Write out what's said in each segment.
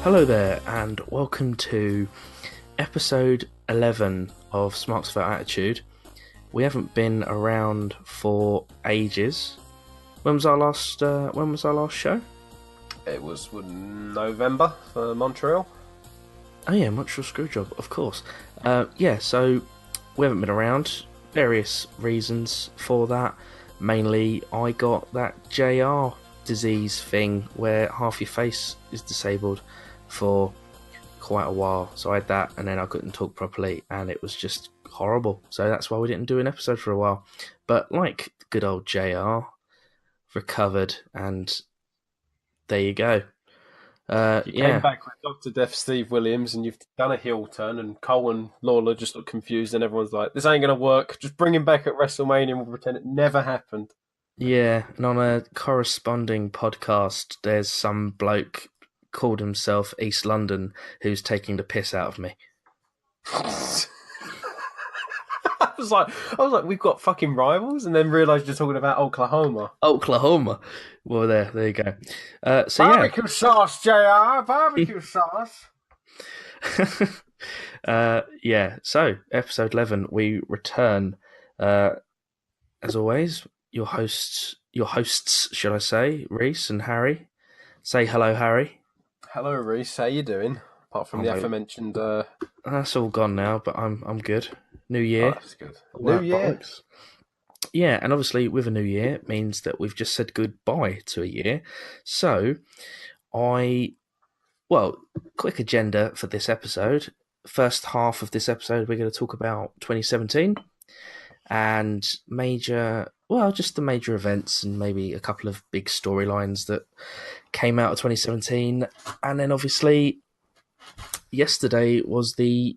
Hello there, and welcome to episode 11 of Smarks Without Attitude. We haven't been around for ages. When was our last? When was our last show? It was November for Montreal. Oh yeah, Montreal Screwjob, of course. So we haven't been around. Various reasons for that. Mainly, I got that JR disease thing where half your face is disabled for quite a while. So I had that, and then I couldn't talk properly, and it was just horrible. So that's why we didn't do an episode for a while. But like good old JR, recovered, and there you go. You came back with Dr. Death Steve Williams, and you've done a heel turn, and Cole and Lawler just look confused, and everyone's like, this ain't going to work. Just bring him back at WrestleMania and we'll pretend it never happened. Yeah, and on a corresponding podcast, there's some bloke called himself East London who's taking the piss out of me. I was like, we've got fucking rivals, and then realised you're talking about Oklahoma. Oklahoma. Well, there you go. Barbecue sauce, JR. Barbecue sauce. So episode 11, we return. As always, your hosts, should I say, Reese and Harry. Say hello, Harry. Hello, Reese. How you doing? Apart from the aforementioned. That's all gone now, but I'm good. New year. Oh, that's good. New year. Bollocks. Yeah, and obviously with a new year it means that we've just said goodbye to a year. So, quick agenda for this episode. First half of this episode, we're going to talk about 2017 and just the major events and maybe a couple of big storylines that came out of 2017. And then obviously, yesterday was the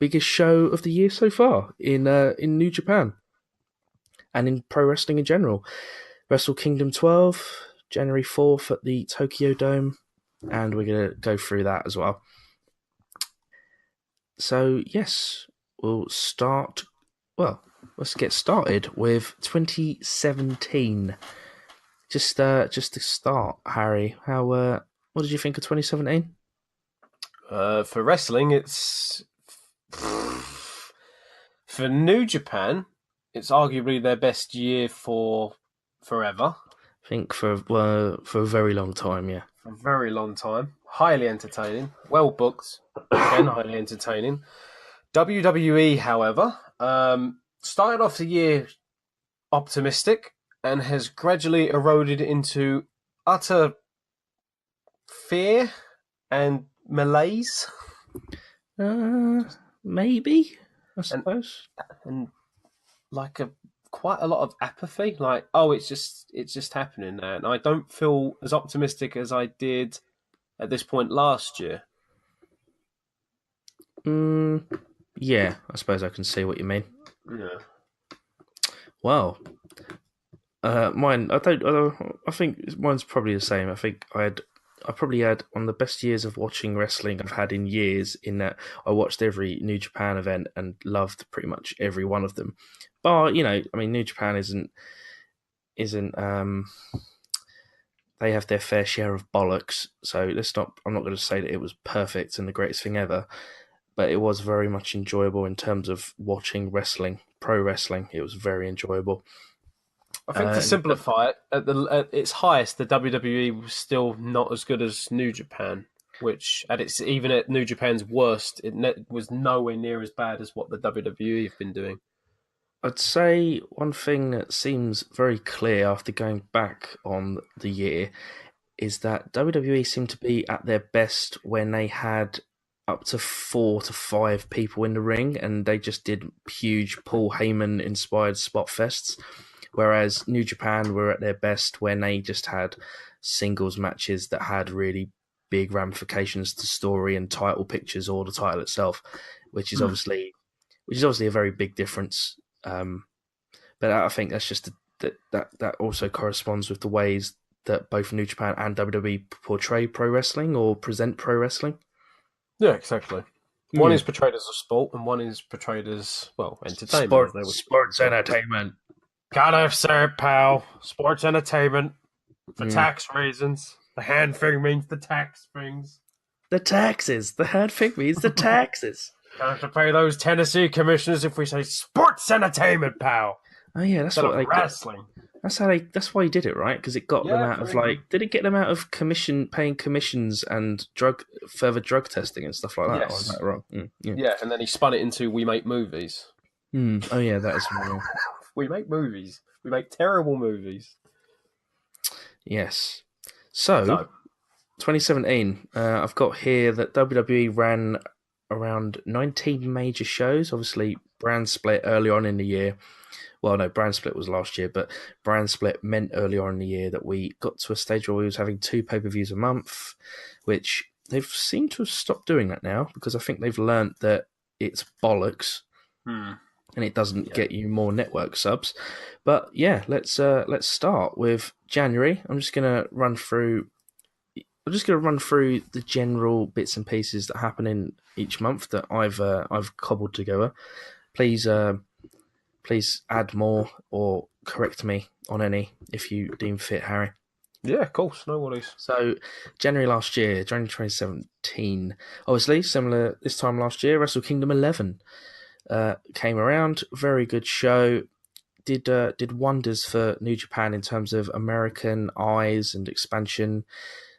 biggest show of the year so far in New Japan and in pro wrestling in general. Wrestle Kingdom 12, January 4th at the Tokyo Dome, and we're going to go through that as well. So, yes, let's get started with 2017. Just to start, Harry, what did you think of 2017? For wrestling, it's for New Japan. It's arguably their best year for forever. I think for a very long time, yeah. For a very long time. Highly entertaining. Well booked. Again, highly entertaining. WWE, however, started off the year optimistic and has gradually eroded into utter fear and malaise. Maybe, I suppose. And like quite a lot of apathy. Like, oh, it's just happening now. And I don't feel as optimistic as I did at this point last year. Yeah, I suppose I can see what you mean. Yeah. Well, mine. I think mine's probably the same. I think I probably had one of the best years of watching wrestling I've had in years. In that I watched every New Japan event and loved pretty much every one of them. But New Japan isn't. They have their fair share of bollocks. So I'm not going to say that it was perfect and the greatest thing ever. But it was very much enjoyable in terms of watching wrestling, pro wrestling. It was very enjoyable. I think to simplify it, at its highest, the WWE was still not as good as New Japan, which even at New Japan's worst, it was nowhere near as bad as what the WWE have been doing. I'd say one thing that seems very clear after going back on the year is that WWE seemed to be at their best when they had up to 4 to 5 people in the ring, and they just did huge Paul Heyman inspired spot fests. Whereas New Japan were at their best when they just had singles matches that had really big ramifications to story and title pictures or the title itself, which is obviously a very big difference. But I think that's just that also corresponds with the ways that both New Japan and WWE portray pro wrestling or present pro wrestling. Yeah, exactly. One is portrayed as a sport, and one is portrayed as, entertainment. Sports entertainment. Gotta say it, pal. Sports entertainment. For tax reasons. The hand thing means the tax things. The taxes. The hard thing means the taxes. Gonna have to pay those Tennessee commissioners if we say sports entertainment, pal, Oh yeah, that's instead what of they got. wrestling. That's why he did it, right? Because it got them Yeah, out of very good. did it get them out of paying commissions and further drug testing and stuff like that? Or is Yes. that wrong? Yeah. Yeah, and then he spun it into we make movies. Oh yeah, that is wrong. We make movies. We make terrible movies. Yes. So, So, 2017, I've got here that WWE ran around 19 major shows. Obviously, brand split early on in the year. Well, no, brand split was last year, but brand split meant early on in the year that we got to a stage where we was having 2 pay-per-views a month, which they've seemed to have stopped doing that now because I think they've learnt that it's bollocks and it doesn't get you more network subs. But yeah, let's start with January. I'm just gonna run through the general bits and pieces that happen in each month that I've cobbled together. Please add more or correct me on any if you deem fit, Harry. yeah, of course, no worries. So, January 2017, obviously similar this time last year, Wrestle Kingdom 11 came around. Very good show. Did wonders for New Japan in terms of American eyes and expansion.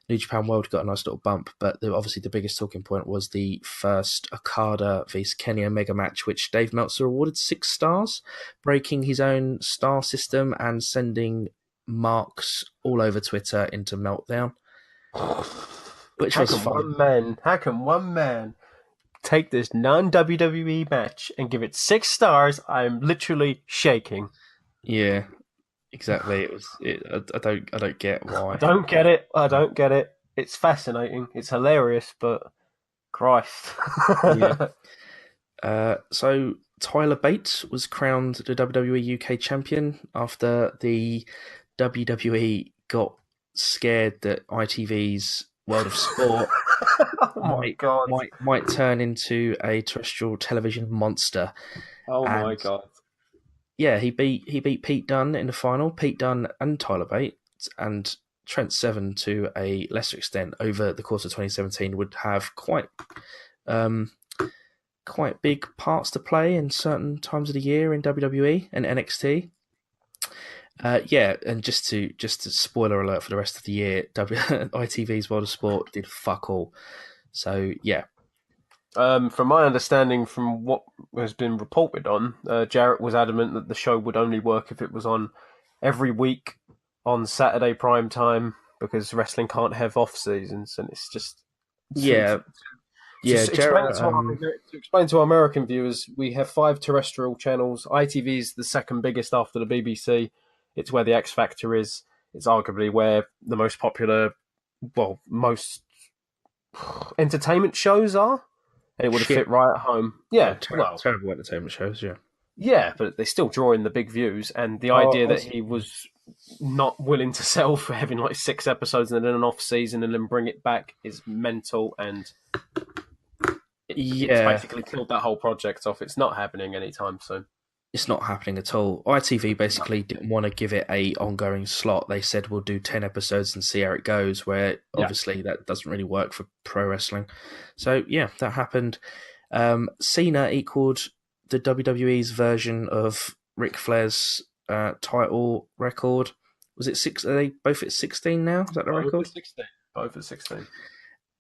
New Japan World got a nice little bump, but obviously the biggest talking point was the first Okada vs Kenny Omega match, which Dave Meltzer awarded 6 stars, breaking his own star system and sending marks all over Twitter into meltdown, which was fun. How can one man take this non-WWE match and give it 6 stars? I'm literally shaking. Yeah, exactly. I don't get why. I don't get it. It's fascinating. It's hilarious, but Christ. Yeah. So Tyler Bates was crowned the WWE UK champion after the WWE got scared that ITV's World of Sport Oh my god. might turn into a terrestrial television monster. Oh my And god. yeah, he beat Pete Dunne in the final. Pete Dunne and Tyler Bates and Trent Seven to a lesser extent over the course of 2017 would have quite big parts to play in certain times of the year in WWE and NXT. Yeah, and just to spoiler alert for the rest of the year, ITV's World of Sport did fuck all. So yeah, From my understanding, from what has been reported on, Jarrett was adamant that the show would only work if it was on every week on Saturday prime time because wrestling can't have off seasons, and it's just yeah, yeah. Jarrett, to explain to our American viewers, we have 5 terrestrial channels. ITV is the second biggest after the BBC. It's where the X Factor is. It's arguably where the most popular, most entertainment shows are. And it would have fit right at home. Yeah, terrible entertainment shows. Yeah, yeah, but they still draw in the big views. And the idea that he was not willing to settle for having like 6 episodes and then an off season and then bring it back is mental. And it's basically killed that whole project off. It's not happening anytime soon. It's not happening at all. ITV basically didn't want to give it a ongoing slot. They said we'll do 10 episodes and see how it goes, where obviously that doesn't really work for pro wrestling. So yeah, that happened. Cena equaled the WWE's version of Ric Flair's title record. Was it 6? Are they both at 16 now? Is that the record? Both at 16.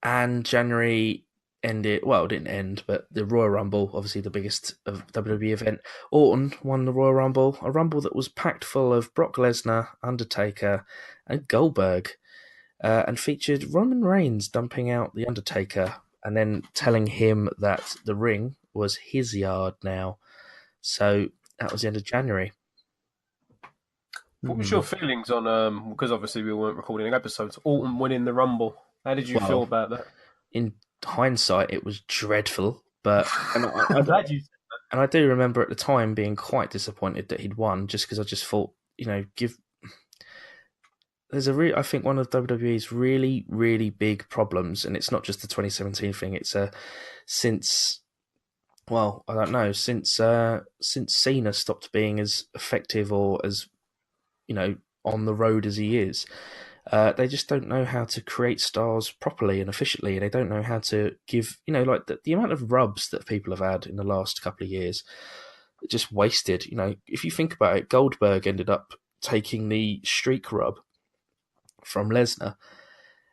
And January ended, well, it didn't end, but the Royal Rumble, obviously the biggest of WWE event. Orton won the Royal Rumble, a Rumble that was packed full of Brock Lesnar, Undertaker, and Goldberg, and featured Roman Reigns dumping out the Undertaker and then telling him that the ring was his yard now. So that was the end of January. What was your feelings on, because obviously we weren't recording episodes, Orton winning the Rumble? How did you feel about that? In hindsight, it was dreadful, but I'm glad you said that. And I do remember at the time being quite disappointed that he'd won, just because I just thought, I think one of WWE's really, really big problems, and it's not just the 2017 thing. It's since Cena stopped being as effective or as on the road as he is. They just don't know how to create stars properly and efficiently. They don't know how to give, like the amount of rubs that people have had in the last couple of years, just wasted. If you think about it, Goldberg ended up taking the streak rub from Lesnar,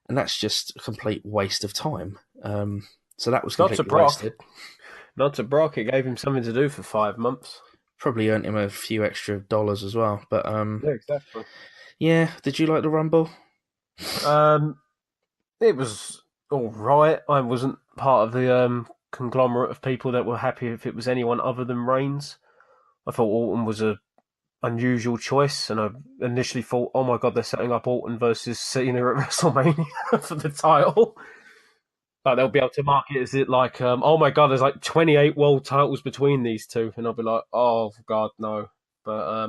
and that's just a complete waste of time. So that was Not to completely Brock. wasted. Not to Brock. It gave him something to do for 5 months. Probably earned him a few extra dollars as well. But Yeah, exactly. yeah, did you like the Rumble? It was all right. I wasn't part of the conglomerate of people that were happy if it was anyone other than Reigns. I thought Orton was a unusual choice, and I initially thought, oh my god, they're setting up Orton versus Cena at WrestleMania for the title. Like they'll be able to market it as it like, oh my god, there's like 28 world titles between these two, and I'll be like, oh god, no. But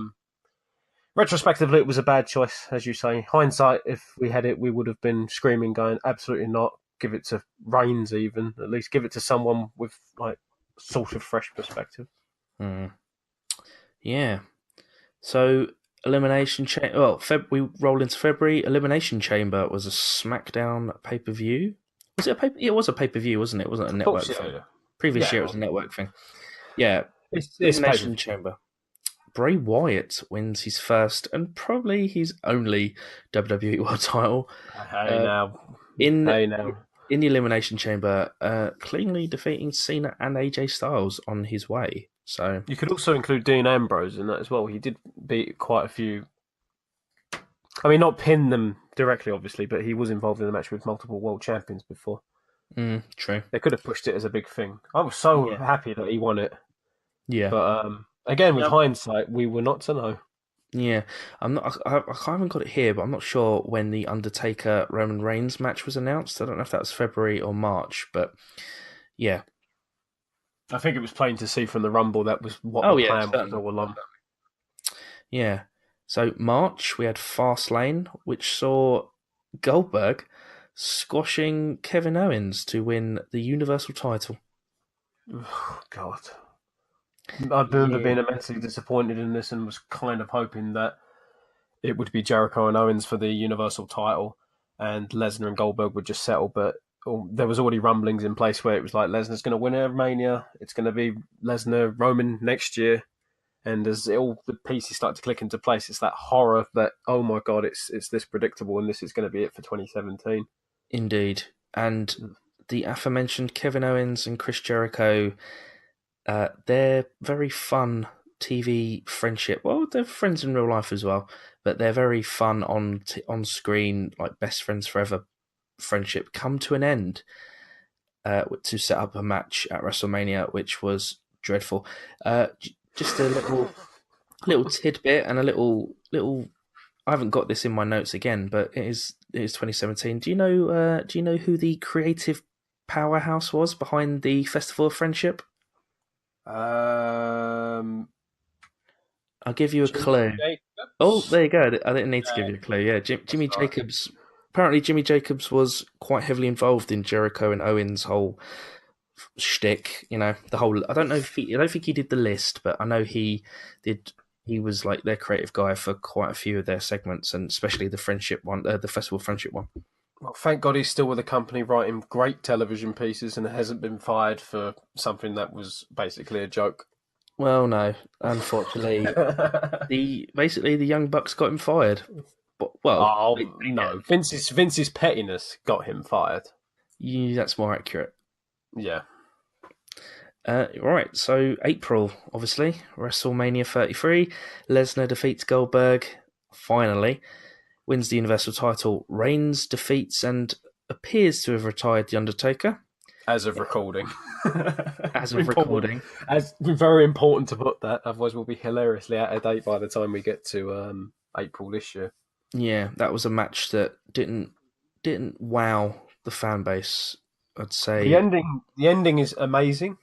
retrospectively, it was a bad choice, as you say. Hindsight, if we had it, we would have been screaming, going, absolutely not. Give it to Reigns, even at least give it to someone with like sort of fresh perspective. Yeah. So Elimination Chamber. Well, we roll into February. Elimination Chamber was a SmackDown pay-per-view. Was it a pay? It was a pay-per-view, wasn't it? It wasn't a network thing. Yeah. Previous year, it was a network thing. Yeah. Elimination Chamber. Bray Wyatt wins his first and probably his only WWE World Title. In the Elimination Chamber, cleanly defeating Cena and AJ Styles on his way. So you could also include Dean Ambrose in that as well. He did beat quite a few. I mean, not pin them directly, obviously, but he was involved in the match with multiple world champions before. True. They could have pushed it as a big thing. I was so happy that he won it. Yeah. But again, with hindsight, we were not to know. Yeah, I'm not. I haven't got it here, but I'm not sure when the Undertaker Roman Reigns match was announced. I don't know if that was February or March, but yeah, I think it was plain to see from the Rumble that was what the plan was all along. Yeah, so March we had Fastlane, which saw Goldberg squashing Kevin Owens to win the Universal title. Oh, God. I remember being immensely disappointed in this and was kind of hoping that it would be Jericho and Owens for the Universal title and Lesnar and Goldberg would just settle. But there was already rumblings in place where it was like Lesnar's going to win at Mania. It's going to be Lesnar Roman next year. And as all the pieces start to click into place, it's that horror that, oh my God, it's this predictable and this is going to be it for 2017. Indeed. And the aforementioned Kevin Owens and Chris Jericho, they're very fun TV friendship. Well, they're friends in real life as well, but they're very fun on screen, like best friends forever friendship, come to an end to set up a match at WrestleMania, which was dreadful. Just a little tidbit and a little. I haven't got this in my notes again, but it is 2017. Do you know who the creative powerhouse was behind the Festival of Friendship? I'll give you a clue. Jacobs? Oh, there you go. I didn't need to give you a clue. Yeah, Jimmy Jacobs. Apparently, Jimmy Jacobs was quite heavily involved in Jericho and Owens' whole shtick. The whole. I don't think he did the list, but I know he did. He was like their creative guy for quite a few of their segments, and especially the friendship one, the Festival Friendship one. Well, thank God he's still with the company writing great television pieces and hasn't been fired for something that was basically a joke. Well, no, unfortunately, the Young Bucks got him fired. But, no, Vince's pettiness got him fired. Yeah, that's more accurate. Yeah. Right, so April, obviously, WrestleMania 33. Lesnar defeats Goldberg, finally. Wins the Universal title. Reigns defeats and appears to have retired The Undertaker. As of recording. As of recording. As very important to put that, otherwise we'll be hilariously out of date by the time we get to April this year. Yeah, that was a match that didn't wow the fan base, I'd say. The ending is amazing,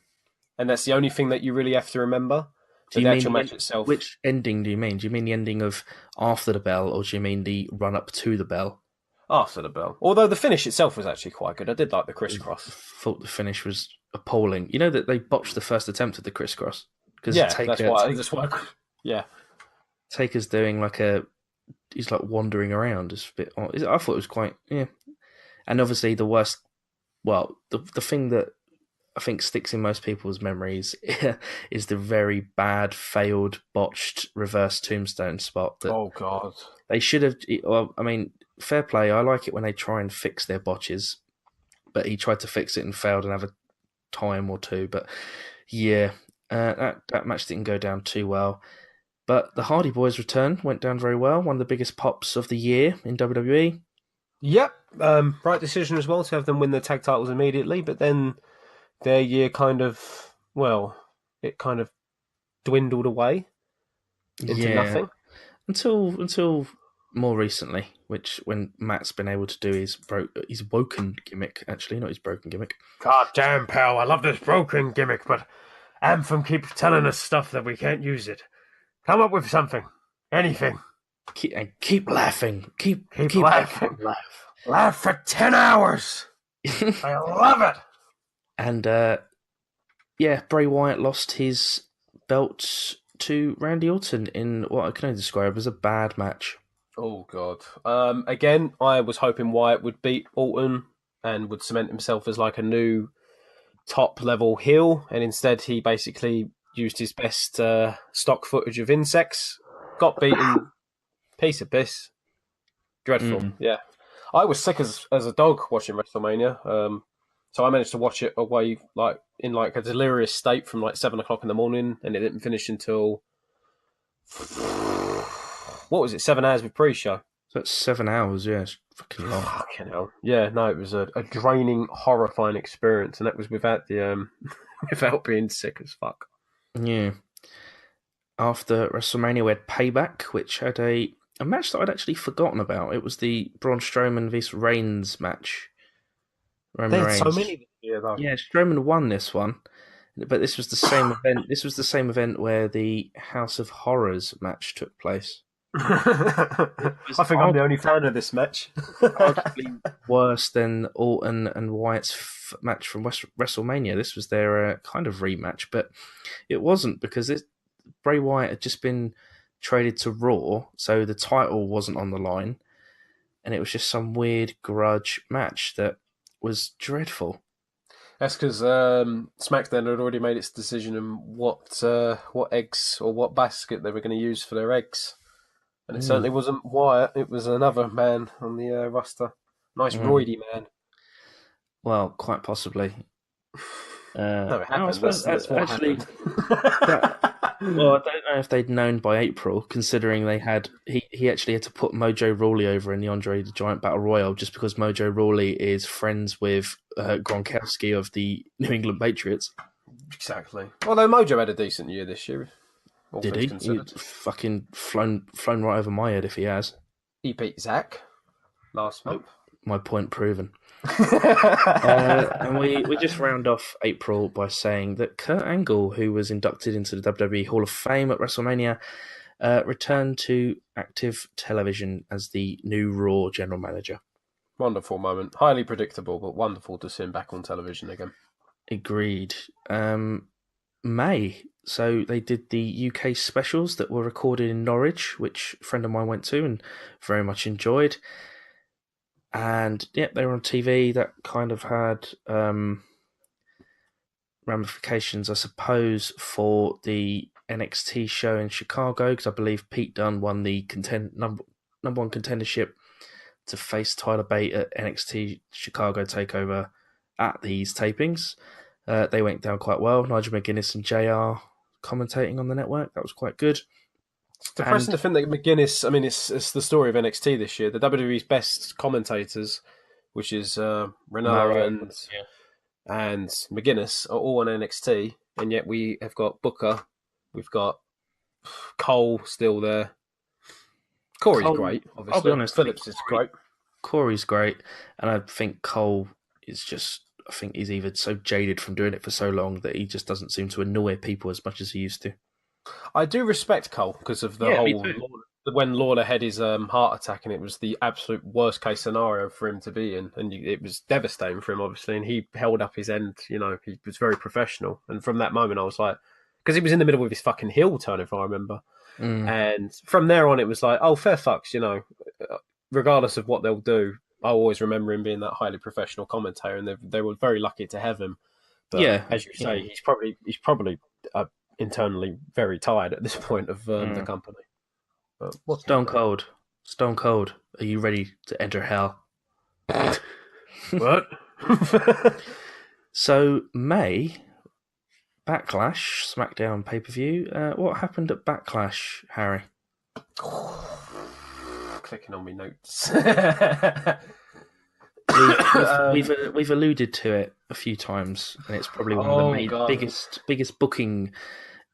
and that's the only thing that you really have to remember. The actual match itself. Which ending do you mean? Do you mean the ending of after the bell, or do you mean the run up to the bell? After the bell. Although the finish itself was actually quite good. I did like the crisscross. I thought the finish was appalling. You know that they botched the first attempt at the crisscross? That's why. Yeah. Taker's doing like a he's like wandering around. It's a bit. I thought it was quite and obviously the worst. Well, the thing that I think sticks in most people's memories is the very bad, failed, botched reverse tombstone spot that Oh God. they should have. Well, I mean, fair play. I like it when they try and fix their botches, but he tried to fix it and failed another time or two. But yeah, that match didn't go down too well. But the Hardy Boys' return went down very well. One of the biggest pops of the year in WWE. Yep. Right decision as well to have them win the tag titles immediately, but then their year it kind of dwindled away into Yeah, nothing. until more recently, which when Matt's been able to do his woken gimmick, actually, not his broken gimmick. God damn, pal, I love this broken gimmick, but Anthem keeps telling us stuff that we can't use it. Come up with something. Anything. Keep laughing. Keep laughing. Laugh for 10 hours. I love it. And Bray Wyatt lost his belt to Randy Orton in what I can only describe as a bad match. Oh God! Again, I was hoping Wyatt would beat Orton and would cement himself as like a new top level heel, and instead he basically used his best stock footage of insects, got beaten, piece of piss, dreadful. Yeah, I was sick as a dog watching WrestleMania. So I managed to watch it away in a delirious state from 7 o'clock in the morning, and it didn't finish until what was it? 7 hours with pre-show. So that's 7 hours. Yeah, it's fucking long. Fucking hell. Yeah, no, it was a draining, horrifying experience, and that was without the without being sick as fuck. Yeah. After WrestleMania, we had Payback, which had a match that I'd actually forgotten about. It was the Braun Strowman vs Reigns match. Roman Reigns. So many this year, though. Yeah, Strowman won this one, but this was the same event. This was the same event where the House of Horrors match took place. I think I'm the only fan of this match. Arguably worse than Orton and Wyatt's match from WrestleMania. This was their kind of rematch, but it wasn't because Bray Wyatt had just been traded to Raw, so the title wasn't on the line, and it was just some weird grudge match that was dreadful. That's because SmackDown had already made its decision on what eggs or what basket they were going to use for their eggs. And it certainly wasn't Wyatt, it was another man on the roster. Nice roidy man. Well, quite possibly. No, it happened. That's what actually, happened. Well, I don't know if they'd known by April, considering he actually had to put Mojo Rawley over in the Andre the Giant Battle Royal just because Mojo Rawley is friends with Gronkowski of the New England Patriots. Exactly. Although Mojo had a decent year this year. Did he? He's fucking flown right over my head if he has. He beat Zach last month. My point proven. And we just round off April by saying that Kurt Angle, who was inducted into the WWE Hall of Fame at WrestleMania, returned to active television as the new Raw general manager. Wonderful moment. Highly predictable, but wonderful to see him back on television again. Agreed. May. So they did the UK specials that were recorded in Norwich, which a friend of mine went to and very much enjoyed. And yeah, they were on TV. That kind of had ramifications, I suppose, for the NXT show in Chicago, because I believe Pete Dunne won the number one contendership to face Tyler Bate at NXT Chicago TakeOver at these tapings. They went down quite well. Nigel McGuinness and JR commentating on the network. That was quite good. It's depressing to think that McGuinness, I mean, it's the story of NXT this year. The WWE's best commentators, which is Renato and McGuinness, are all on NXT, and yet we have got Booker, we've got Cole still there. Corey's great, obviously. I'll be honest, Phillips is great. Corey's great, and I think Cole is just... I think he's either so jaded from doing it for so long that he just doesn't seem to annoy people as much as he used to. I do respect Cole because of the whole... When Lawler had his heart attack, and it was the absolute worst case scenario for him to be in, and it was devastating for him, obviously, and he held up his end, he was very professional, and from that moment I was like... Because he was in the middle of his fucking heel turn, if I remember. And from there on, it was like, oh, fair fucks, you know, regardless of what they'll do. I always remember him being that highly professional commentator, and they were very lucky to have him. But as you say, he's probably internally very tired at this point of the company. But Stone Cold, are you ready to enter hell? What? So May, Backlash, SmackDown pay-per-view. What happened at Backlash, Harry? Clicking on my notes. We've alluded to it a few times, and it's probably one of the biggest booking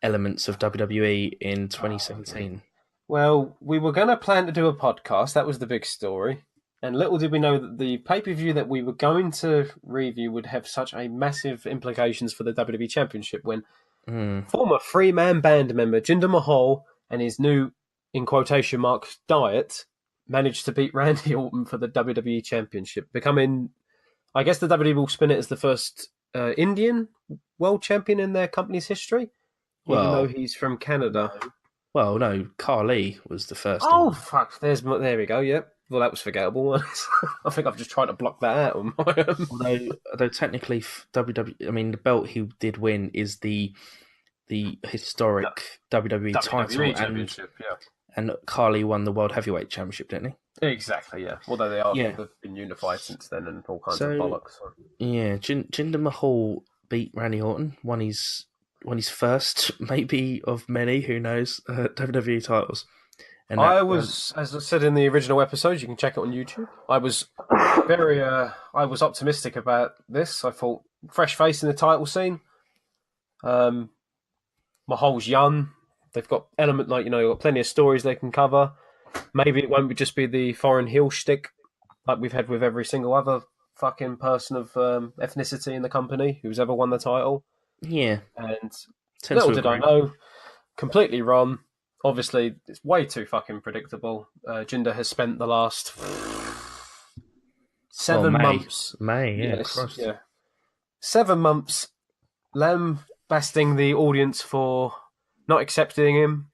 elements of WWE in 2017. Well, we were going to plan to do a podcast. That was the big story. And little did we know that the pay-per-view that we were going to review would have such a massive implications for the WWE Championship when former three-man band member Jinder Mahal and his new, in quotation marks, diet managed to beat Randy Orton for the WWE Championship, becoming, I guess the WWE will spin it as the first Indian world champion in their company's history, even though he's from Canada. Well, no, Khali was the first. Oh, fuck. There we go, yep. Well, that was forgettable. I think I've just tried to block that out. although technically WWE, I mean, the belt he did win is the historic WWE title, Championship, and Khali won the World Heavyweight Championship, didn't he? Exactly, yeah. Although they've been unified since then and all kinds of bollocks. So. Yeah, Jinder Mahal beat Randy Orton, won his first, maybe of many, who knows, WWE titles. And as I said in the original episode, you can check it on YouTube. I was optimistic about this. I thought fresh face in the title scene. Mahal's young. They've got got plenty of stories they can cover. Maybe it won't just be the foreign heel shtick like we've had with every single other fucking person of ethnicity in the company who's ever won the title. Yeah. And little did I know, completely wrong. Obviously, it's way too fucking predictable. Jinder has spent the last 7 months. 7 months lambasting the audience for not accepting him,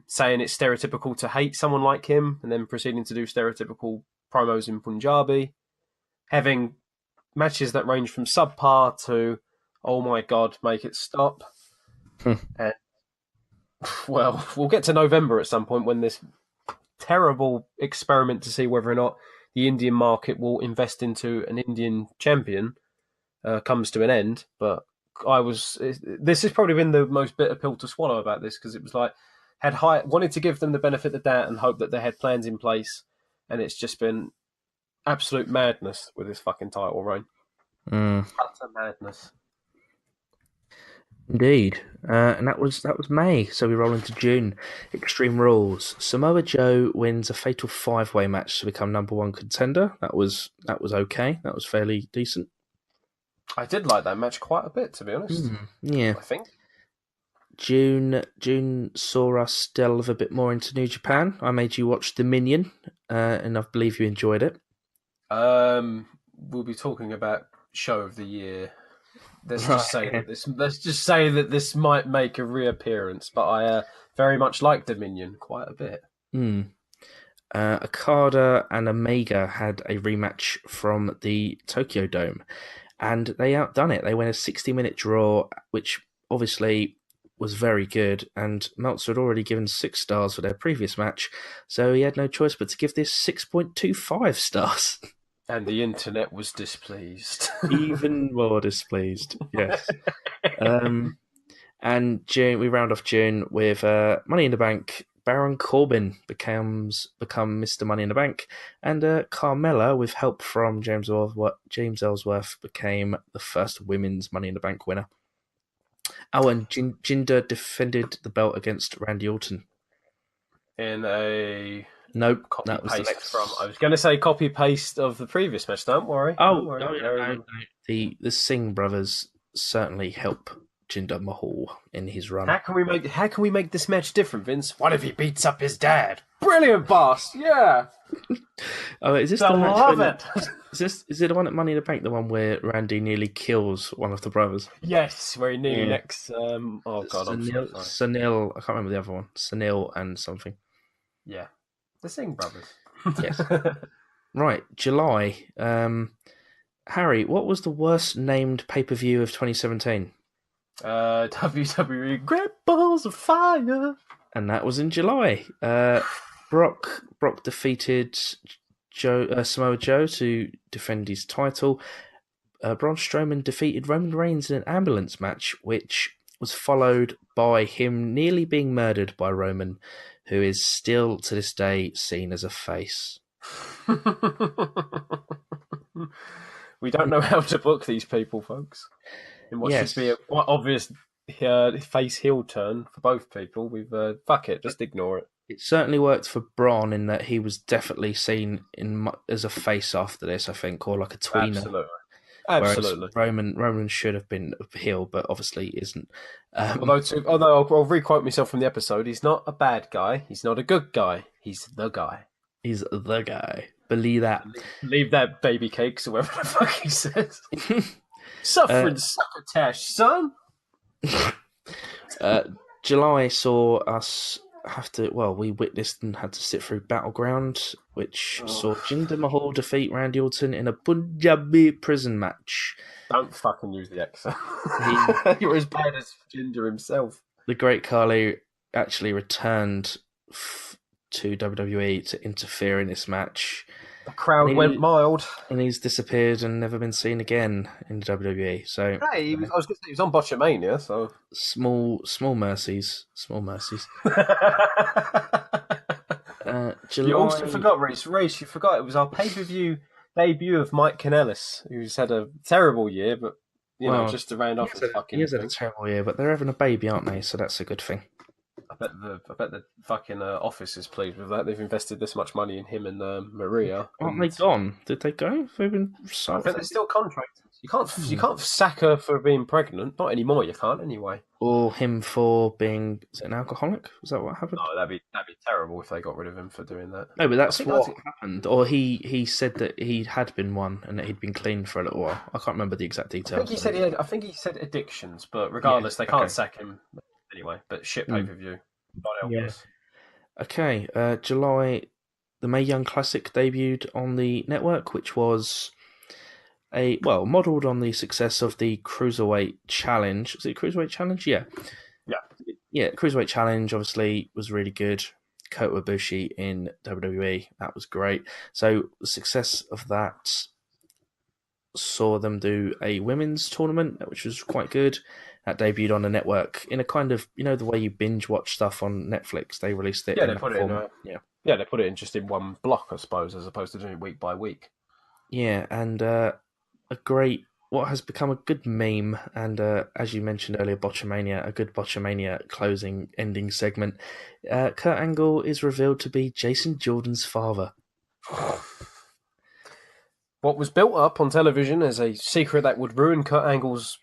saying it's stereotypical to hate someone like him, and then proceeding to do stereotypical promos in Punjabi, having matches that range from subpar to, oh my god, make it stop. And well, we'll get to November at some point when this terrible experiment to see whether or not the Indian market will invest into an Indian champion comes to an end. But this has probably been the most bitter pill to swallow about this, because it was like, wanted to give them the benefit of the doubt and hope that they had plans in place, and it's just been absolute madness with this fucking title reign. Utter madness. Indeed, and that was May. So we roll into June. Extreme Rules. Samoa Joe wins a fatal 5-way match to become number one contender. That was okay. That was fairly decent. I did like that match quite a bit, to be honest. Yeah, I think June saw us delve a bit more into New Japan. I made you watch Dominion, and I believe you enjoyed it. We'll be talking about show of the year. Let's just say that this might make a reappearance, but I very much like Dominion quite a bit. Okada and Omega had a rematch from the Tokyo Dome, and they outdone it. They went a 60-minute draw, which obviously was very good, and Meltzer had already given 6 stars for their previous match, so he had no choice but to give this 6.25 stars. And the internet was displeased. Even more displeased, yes. And June, we round off June with Money in the Bank. Baron Corbin become Mr. Money in the Bank, and Carmella, with help from James Ellsworth, became the first women's Money in the Bank winner. Oh, and Jinder defended the belt against Randy Orton. In a... Nope, that was the next from. I was going to say copy paste of the previous match. Don't worry. No. The Singh brothers certainly help Jinder Mahal in his run. How can we make this match different, Vince? What if he beats up his dad? Brilliant, boss. Yeah. Oh, is this I the match? love it. Is it the one at Money in the Bank? The one where Randy nearly kills one of the brothers? Yes, where he nearly Yeah. next. Oh god, I'm so sorry. Sunil. I can't remember the other one. Sunil and something. Yeah, the Singh brothers. Yes. Right, July. Harry, what was the worst named pay per view of 2017? WWE Great Balls of Fire. And that was in July. Brock defeated Samoa Joe to defend his title. Braun Strowman defeated Roman Reigns in an ambulance match, which was followed by him nearly being murdered by Roman, who is still to this day seen as a face. We don't know how to book these people, folks. In what should be a quite obvious face heel turn for both people, we've fuck it, just ignore it. It certainly worked for Braun in that he was definitely seen as a face after this, I think, or like a tweener. Absolutely. Roman should have been a heel, but obviously isn't. Although I'll re-quote myself from the episode, he's not a bad guy. He's not a good guy. He's the guy. He's the guy. Believe that. Leave that baby cakes or whatever the fuck he says. Suffering succotash, son. July saw us we witnessed and had to sit through Battleground, which saw Jinder Mahal defeat Randy Orton in a Punjabi prison match. Don't fucking use the accent. You're as bad as Jinder himself. The Great Khali actually returned to WWE to interfere in this match. The crowd went mild. And he's disappeared and never been seen again in WWE. So hey, I was going to say he was on Botchamania, so small mercies. July... You also forgot, Reese, you forgot it was our pay-per-view debut of Mike Kanellis, who's had a terrible year, but just to round off his fucking. He has had a terrible year, but they're having a baby, aren't they? So that's a good thing. I bet the fucking office is pleased with that. They've invested this much money in him and Maria. Aren't they gone? Did they go? They've been. I think they're still contracted. You can't sack her for being pregnant. Not anymore. You can't anyway. Or him for being an alcoholic. Was that what happened? No, that'd be terrible if they got rid of him for doing that. No, but that's what happened. Or he said that he had been one and that he'd been clean for a little while. I can't remember the exact details. I think he said addictions, but regardless, they can't sack him anyway. But shit pay-per-view. Okay, July, the Mae Young Classic debuted on the network, which was modelled on the success of the Cruiserweight Challenge. Was it Cruiserweight Challenge? Yeah. Cruiserweight Challenge obviously was really good. Kota Ibushi in WWE, that was great. So the success of that saw them do a women's tournament, which was quite good. That debuted on the network in a kind of, the way you binge watch stuff on Netflix. They released it. They put it in just in one block, I suppose, as opposed to doing it week by week. Yeah, and what has become a good meme, and as you mentioned earlier, Botchamania, a good Botchamania ending segment. Kurt Angle is revealed to be Jason Jordan's father. What was built up on television as a secret that would ruin Kurt Angle's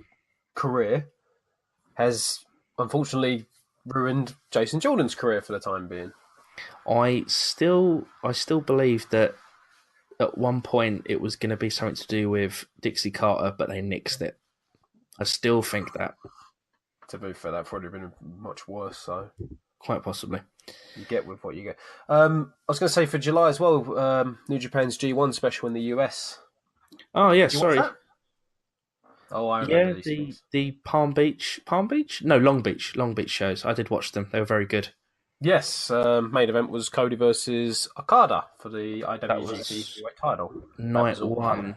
career has unfortunately ruined Jason Jordan's career for the time being. I still believe that at one point it was going to be something to do with Dixie Carter, but they nixed it. I still think that. To be fair, that probably been much worse. So quite possibly. You get with what you get. I was going to say for July as well, New Japan's G1 special in the US. Oh yeah, sorry. Oh, I remember the Palm Beach? No, Long Beach shows. I did watch them. They were very good. Yes, main event was Cody versus Okada for the IWGP title. Night one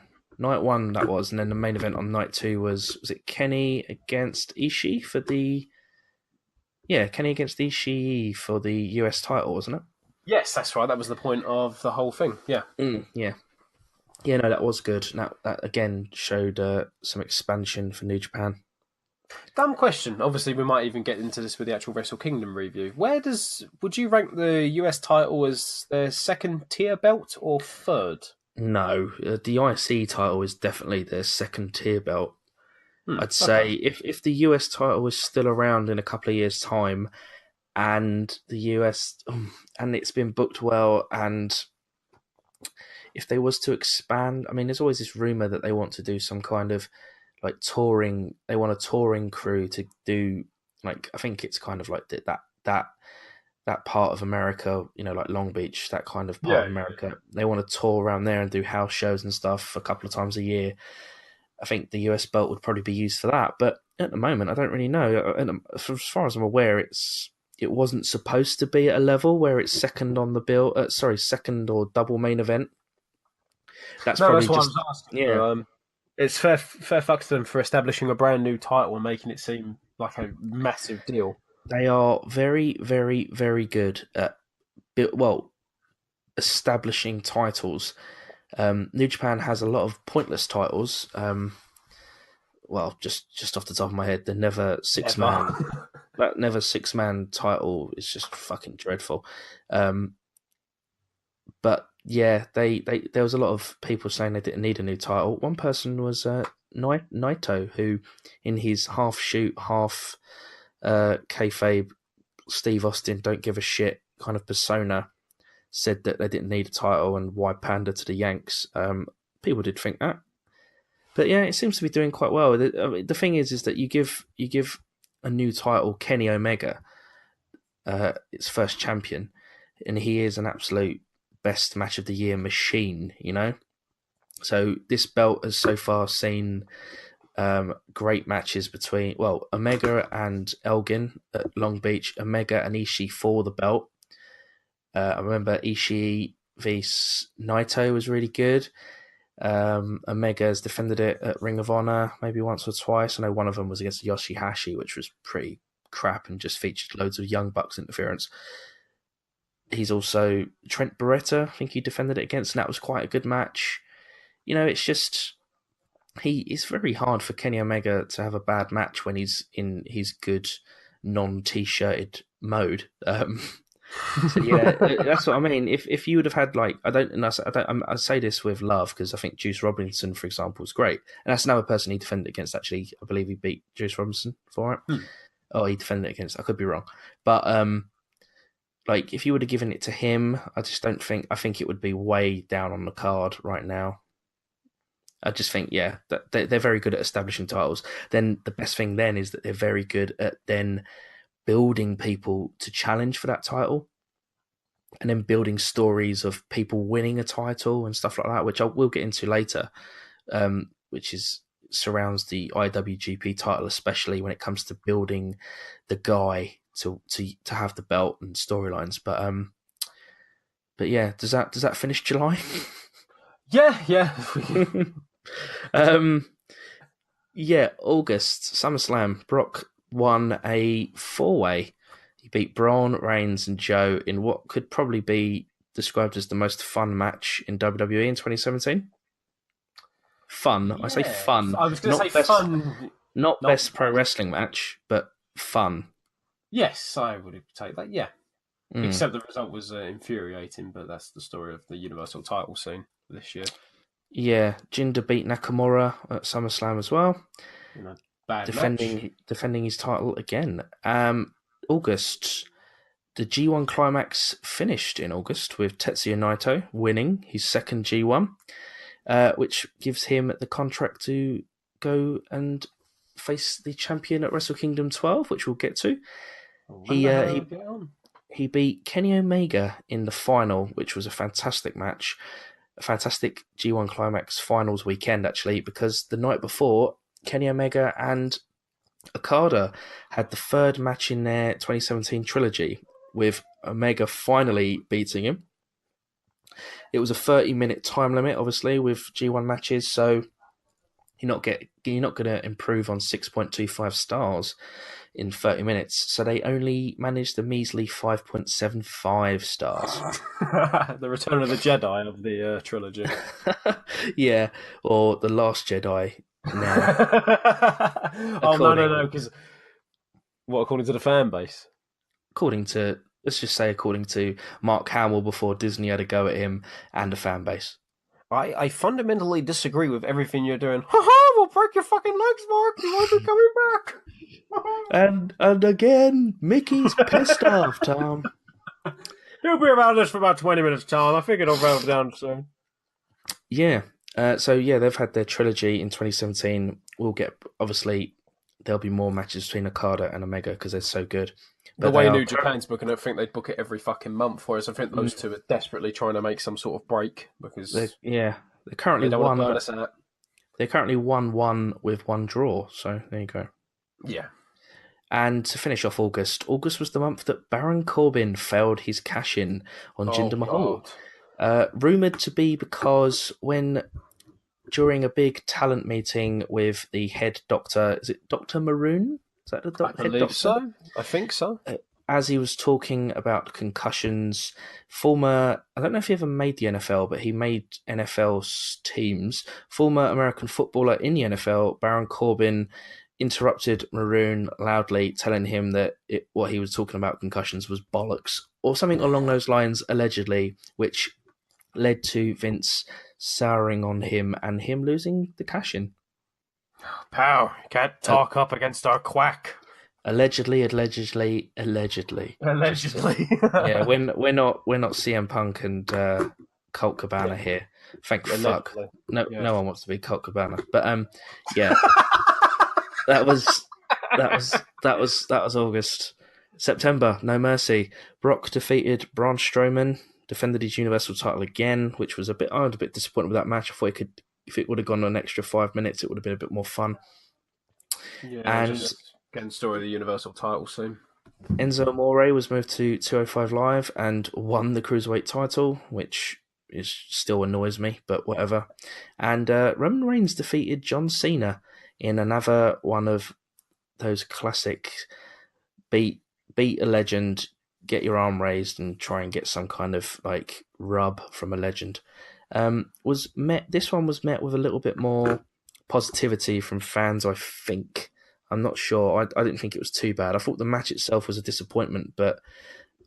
that was, and then the main event on night two was it Kenny against Ishii for the US title, wasn't it? Yes, that's right. That was the point of the whole thing. Yeah. Yeah, no, that was good. That again showed some expansion for New Japan. Dumb question. Obviously, we might even get into this with the actual Wrestle Kingdom review. Would you rank the US title as their second tier belt or third? No, the IC title is definitely their second tier belt. I'd say if the US title was still around in a couple of years' time, and the US, and it's been booked well. And if they was to expand, I mean, there's always this rumor that they want to do some kind of like touring. They want a touring crew to do like, I think it's kind of like that part of America, like Long Beach, that kind of part Yeah, of America. They want to tour around there and do house shows and stuff a couple of times a year. I think the US belt would probably be used for that, but at the moment, I don't really know. And as far as I'm aware, it wasn't supposed to be at a level where it's second on the bill. Second or double main event. That's no, probably that's what I just, was asking. yeah. It's fair fucks to them for establishing a brand new title and making it seem like a massive deal. They are very, very, very good at establishing titles. New Japan has a lot of pointless titles. Just off the top of my head, the Never Six Man that Never Six Man title is just fucking dreadful. But yeah, they there was a lot of people saying they didn't need a new title. One person was Naito, who in his half shoot, half kayfabe Steve Austin don't give a shit kind of persona said that they didn't need a title and why pander to the Yanks. People did think that, but yeah, it seems to be doing quite well. The thing is that you give a new title, Kenny Omega, its first champion, and he is an absolute best match of the year machine. So this belt has so far seen great matches between Omega and Elgin at Long Beach, Omega and Ishii for the belt. I remember Ishii v Naito was really good. Omega has defended it at Ring of Honor maybe once or twice. I know one of them was against Yoshihashi, which was pretty crap and just featured loads of Young Bucks interference. He's also Trent Beretta, I think he defended it against, and that was quite a good match. It's just it's very hard for Kenny Omega to have a bad match when he's in his good non-t-shirted mode. So yeah, that's what I mean. If you would have had I say this with love because I think Juice Robinson, for example, was great, and that's another person he defended against. Actually, I believe he beat Juice Robinson for it. Oh, he defended it against. I could be wrong, but if you would have given it to him, I just don't think. I think it would be way down on the card right now. I just think, yeah, that they're very good at establishing titles. Then the best thing then is that they're very good at then building people to challenge for that title, and then building stories of people winning a title and stuff like that, which I will get into later, which surrounds the IWGP title, especially when it comes to building the guy to have the belt and storylines. But yeah, does that finish July? Yeah. Yeah, August, SummerSlam. Brock won a 4-way. He beat Braun, Reigns, and Joe in what could probably be described as the most fun match in WWE in 2017. Fun. Yeah. I say fun. I was going to say fun. Not best pro wrestling match, but fun. Yes, I would take that, yeah. Except the result was infuriating, but that's the story of the Universal title scene this year. Yeah, Jinder beat Nakamura at SummerSlam as well. Defending his title again. August, the G1 Climax finished in August with Tetsuya Naito winning his second G1, which gives him the contract to go and face the champion at Wrestle Kingdom 12, which we'll get to. He beat Kenny Omega in the final, which was a fantastic match. A fantastic G1 Climax finals weekend, actually, because the night before, Kenny Omega and Okada had the third match in their 2017 trilogy, with Omega finally beating him. It was a 30-minute time limit, obviously, with G1 matches, so you're not going to improve on 6.25 stars in 30 minutes. So they only managed a measly 5.75 stars. The Return of the Jedi of the trilogy. Yeah, or The Last Jedi now. No, because according to the fan base? According to Mark Hamill before Disney had a go at him and the fan base. I fundamentally disagree with everything you're doing. Ha ha! We'll break your fucking legs, Mark. You won't be coming back. And again, Mickey's pissed off, Tom. He'll be around us for about 20 minutes, Tom. I think it'll roll down soon. Yeah. They've had their trilogy in 2017. We'll get, obviously, there'll be more matches between Okada and Omega because they're so good. But the way New Japan's booking it, I think they'd book it every fucking month, whereas I think those two are desperately trying to make some sort of break because they're currently they don't want to burn us out. They're currently 1-1 with one draw, so there you go. Yeah. And to finish off August was the month that Baron Corbin failed his cash-in on Jinder Mahal. Rumoured to be because during a big talent meeting with the head doctor, is it Dr. Maroon? Is that the head doctor? So. I think so. As he was talking about concussions, I don't know if he ever made the NFL, but he made NFL teams. Former American footballer in the NFL, Baron Corbin, interrupted Maroon loudly, telling him that what he was talking about concussions was bollocks, or something along those lines, allegedly, which led to Vince souring on him and him losing the cash-in. Pow, can't talk up against our quack. Allegedly. Yeah, we're not CM Punk and Colt Cabana here. Thank fuck. No one wants to be Colt Cabana. But yeah. that was August. September, No Mercy. Brock defeated Braun Strowman, defended his Universal title again, which was I was a bit disappointed with that match. I thought if it would have gone an extra 5 minutes, it would have been a bit more fun. Yeah, and just getting story of the Universal title soon. Enzo Amore was moved to 205 Live and won the Cruiserweight title, which still annoys me, but whatever. And Roman Reigns defeated John Cena in another one of those classic beat a legend, get your arm raised and try and get some kind of like rub from a legend. This one was met with a little bit more positivity from fans, I think. I'm not sure. I didn't think it was too bad. I thought the match itself was a disappointment, but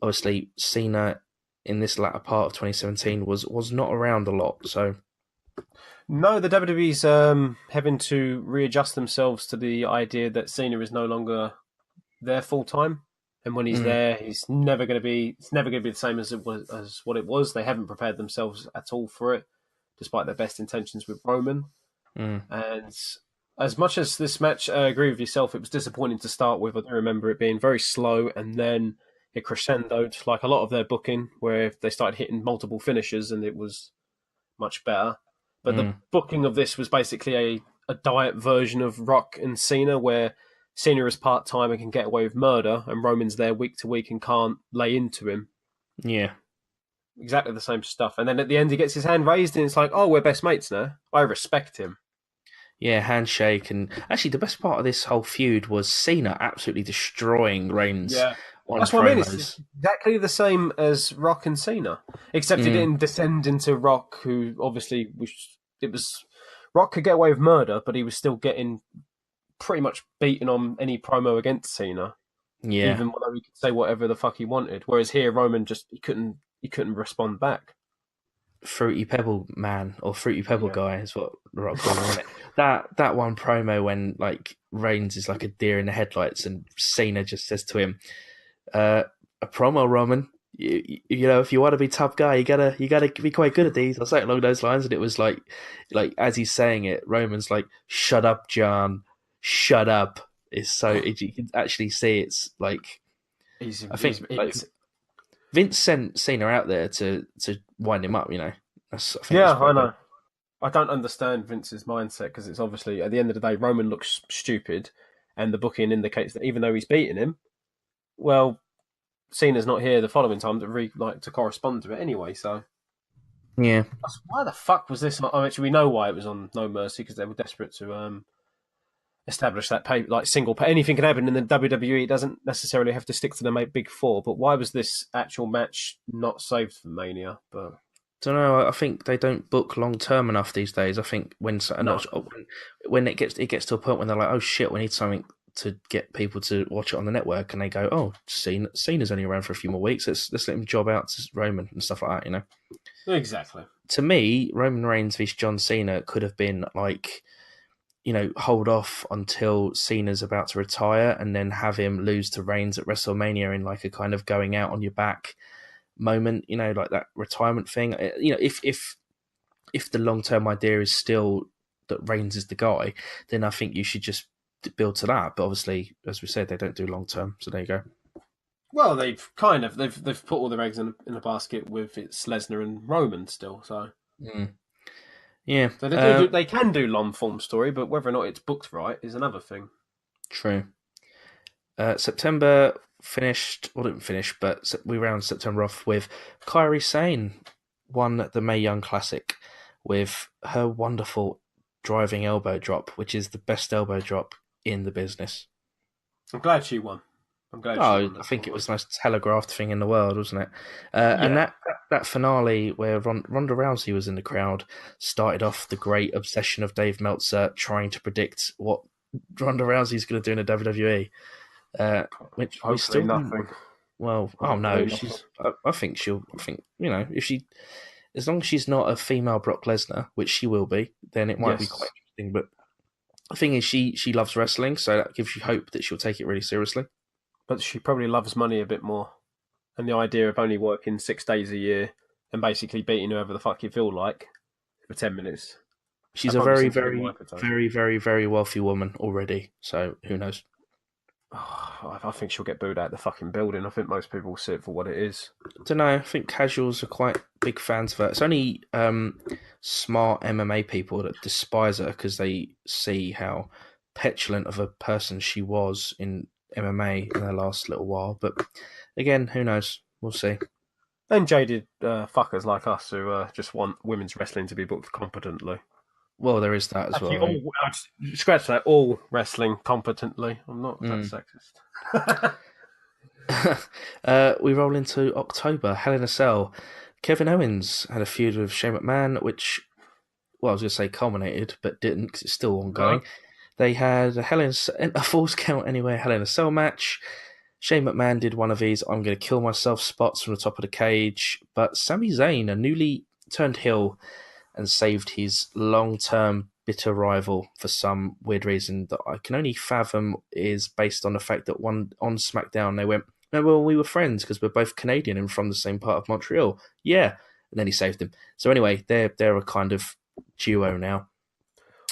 obviously Cena in this latter part of 2017 was not around a lot. So no, the WWE's having to readjust themselves to the idea that Cena is no longer there full time, and when he's there, it's never going to be the same as what it was. They haven't prepared themselves at all for it, despite their best intentions with Roman. And as much as this match, I agree with yourself, it was disappointing to start with. I do remember it being very slow, and then it crescendoed, like a lot of their booking, where they started hitting multiple finishes, and it was much better. But the booking of this was basically a diet version of Rock and Cena, where Cena is part-time and can get away with murder, and Roman's there week to week and can't lay into him. Yeah. Exactly the same stuff. And then at the end, he gets his hand raised, and it's like, oh, we're best mates now. I respect him. Yeah, handshake. And actually, the best part of this whole feud was Cena absolutely destroying Reigns. Yeah. That's what I mean. It's exactly the same as Rock and Cena, except it didn't descend into Rock, who obviously Rock could get away with murder, but he was still getting pretty much beaten on any promo against Cena. Yeah. Even though he could say whatever the fuck he wanted. Whereas here, Roman just he couldn't respond back. Fruity Pebble man or Fruity Pebble guy is what Rock calls it. That one promo when like Reigns is like a deer in the headlights and Cena just says to him, a promo, Roman. You know, if you want to be top guy, you gotta be quite good at these. Or something along those lines. And it was like as he's saying it, Roman's like, "Shut up, John. Shut up." Is so you can actually see it's like Vince sent Cena out there to wind him up. You know, I know. I don't understand Vince's mindset because it's obviously at the end of the day, Roman looks stupid, and the booking indicates that even though he's beating him, well, Cena's not here the following time to correspond to it anyway. So yeah, why the fuck was this? Actually, we know why it was on No Mercy because they were desperate to establish that single pay. Anything can happen in the WWE. It doesn't necessarily have to stick to the big four. But why was this actual match not saved for Mania? But don't know. I think they don't book long term enough these days. I think when it gets to a point when they're like, oh shit, we need something to get people to watch it on the network, and they go, oh, Cena's only around for a few more weeks. Let's let him job out to Roman and stuff like that. You know, exactly. To me, Roman Reigns vs John Cena could have been like hold off until Cena's about to retire and then have him lose to Reigns at WrestleMania in like a kind of going out on your back moment, like that retirement thing. If the long term idea is still that Reigns is the guy, then I think you should just build to that. But obviously, as we said, they don't do long term, so there you go. Well, they've put all their eggs in a basket with it's Lesnar and Roman still. So yeah, so they can do long form story, but whether or not it's booked right is another thing. True. September finished, well, didn't finish, but we round September off with Kairi Sane won the Mae Young Classic with her wonderful driving elbow drop, which is the best elbow drop in the business. I'm glad she won. I think it was the most telegraphed thing in the world, wasn't it? And that finale where Ronda Rousey was in the crowd started off the great obsession of Dave Meltzer trying to predict what Ronda Rousey's going to do in the WWE. Which hopefully we still nothing. Well, oh no, I think if she, as long as she's not a female Brock Lesnar, which she will be, then it might be quite interesting. But the thing is, she loves wrestling, so that gives you hope that she'll take it really seriously. But she probably loves money a bit more, and the idea of only working 6 days a year and basically beating whoever the fuck you feel like for 10 minutes. She's a very, very, very, very, very wealthy woman already. So who knows? I think she'll get booed out the fucking building. I think most people will see it for what it is. I don't know. I think casuals are quite big fans of her. It's only smart MMA people that despise her because they see how petulant of a person she was in MMA in the last little while. But again, who knows? We'll see. And jaded fuckers like us who just want women's wrestling to be booked competently. Well, there is that as well. Scratch that. All wrestling competently. I'm not that sexist. We roll into October. Hell in a Cell. Kevin Owens had a feud with Shane McMahon, which, well, I was going to say culminated, but didn't because it's still ongoing. No. They had a Falls Count Anywhere Hell in a Cell match. Shane McMahon did one of these I'm going to kill myself spots from the top of the cage, but Sami Zayn, a newly turned heel, and saved his long-term bitter rival for some weird reason that I can only fathom is based on the fact that on SmackDown they went, no, well, we were friends because we're both Canadian and from the same part of Montreal. Yeah. And then he saved him. So anyway, they're a kind of duo now.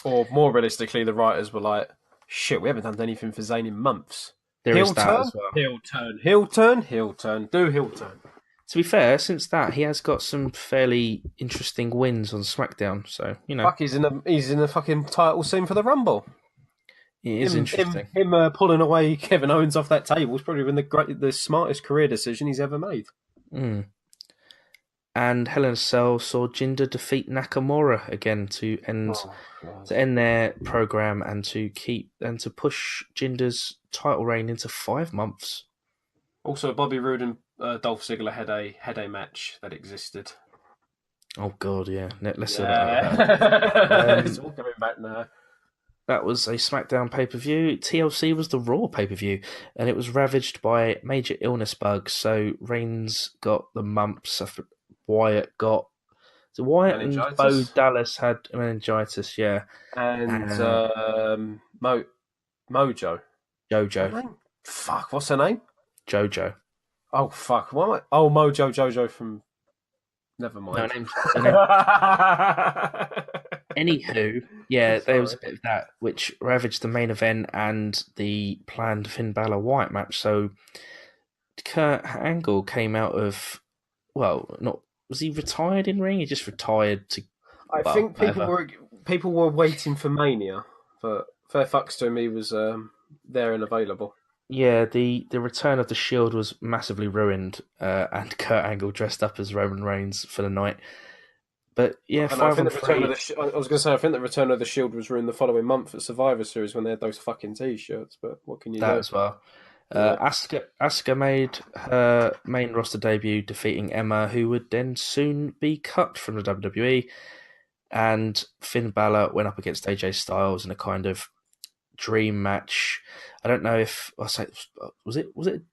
Or more realistically, the writers were like, shit, we haven't done anything for Zayn in months. There is that as well. Heel turn, heel turn, heel turn, do heel turn. To be fair, since that, he has got some fairly interesting wins on SmackDown. So, Fuck, he's in the fucking title scene for the Rumble. It is interesting. Him pulling away Kevin Owens off that table has probably been the smartest career decision he's ever made. And Hell in a Cell saw Jinder defeat Nakamura again to end their program and to push Jinder's title reign into 5 months. Also, Bobby Roode and Dolph Ziggler had a match that existed. Oh God, yeah. Let's say that. It's all coming back now. That was a SmackDown pay-per-view. TLC was the Raw pay-per-view, and it was ravaged by major illness bugs. So Reigns got the mumps. Wyatt got and Bo Dallas had meningitis. Yeah, and Mojo. Jojo. Fuck, what's her name? Jojo. Oh fuck! What am I? Oh, Mojo Jojo from. Never mind. Anywho, yeah, there was a bit of that which ravaged the main event and the planned Finn Balor Wyatt match. So Kurt Angle came out of, was he retired in ring? He just retired to. I think people were waiting for Mania, but fair fucks to him, he was there and available. Yeah, the return of the Shield was massively ruined, and Kurt Angle dressed up as Roman Reigns for the night. But yeah, I think the return of the Shield was ruined the following month at Survivor Series when they had those fucking T-shirts. But what can you do? That as well. Asuka made her main roster debut, defeating Emma, who would then soon be cut from the WWE. And Finn Balor went up against AJ Styles in a kind of dream match. I don't know if was it.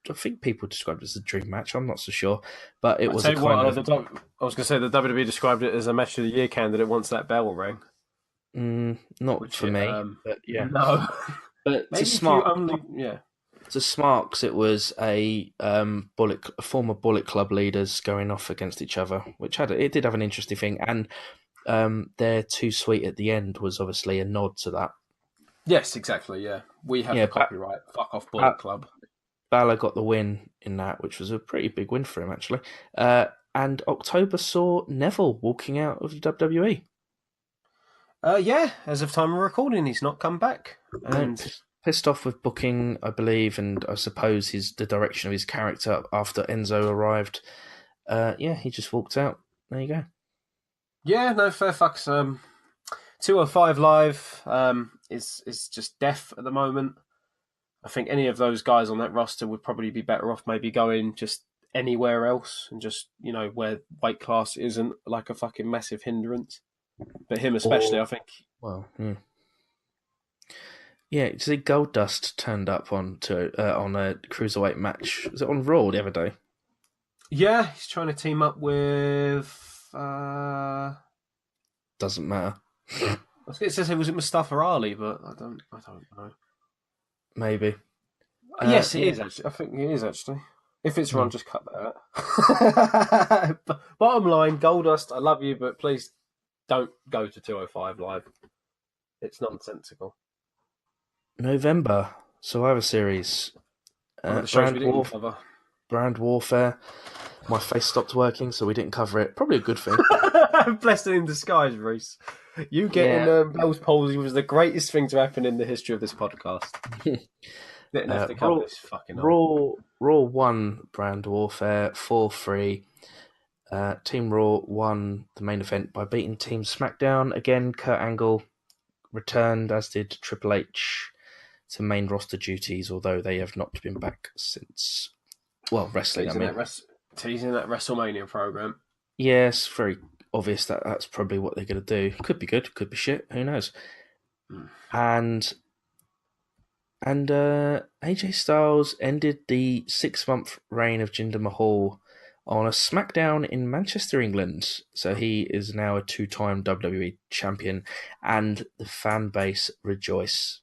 I think people described it as a dream match. I'm not so sure, but it was a kind of. I was going to say the WWE described it as a match of the year candidate once that bell rang. Not Which for me, but yeah. no, But maybe if you only to Smarks, it was a former Bullet Club leaders going off against each other, which it did have an interesting thing, and their Too Sweet at the end was obviously a nod to that. yes, exactly, yeah. We have Yeah, the copyright. Fuck off, Ba- Bullet Club. Balor got the win in that, which was a pretty big win for him actually. And October saw Neville walking out of the WWE. Yeah, as of time of recording, he's not come back, No, and pissed off with booking, I believe, and I suppose the direction of his character after Enzo arrived. Yeah, he just walked out. There you go. yeah, no fair fucks. 205 Live is just deaf at the moment. I think any of those guys on that roster would probably be better off maybe going just anywhere else and just, where weight class isn't like a fucking massive hindrance. But him especially, Or I think. well, yeah. You see, Goldust turned up on a cruiserweight match. Was it on Raw the other day? Yeah, he's trying to team up with. Doesn't matter. I was going to say, was it Mustafa Ali? But I don't know. Maybe. Yes, it Yeah. is actually. I think it is actually. If it's wrong, Hmm. just cut that out. Bottom line, Goldust, I love you, but please don't go to 205 Live. It's nonsensical. November Survivor Series. One of the shows we didn't cover. Brand Warfare. My face stopped working, so we didn't cover it. Probably a good thing. Blessing in disguise, Reese. You getting Bell's palsy was the greatest thing to happen in the history of this podcast. Didn't have to cover this fucking Raw won Brand Warfare 4-3. Team Raw won the main event by beating Team SmackDown. Again, Kurt Angle returned, as did Triple H, to main roster duties, although they have not been back since. Well, wrestling, teasing that WrestleMania program. Yes, very obvious that that's probably what they're going to do. Could be good, could be shit, who knows. And AJ Styles ended the 6-month reign of Jinder Mahal on a SmackDown in Manchester, England. So he is now a 2-time WWE champion, and the fan base rejoice.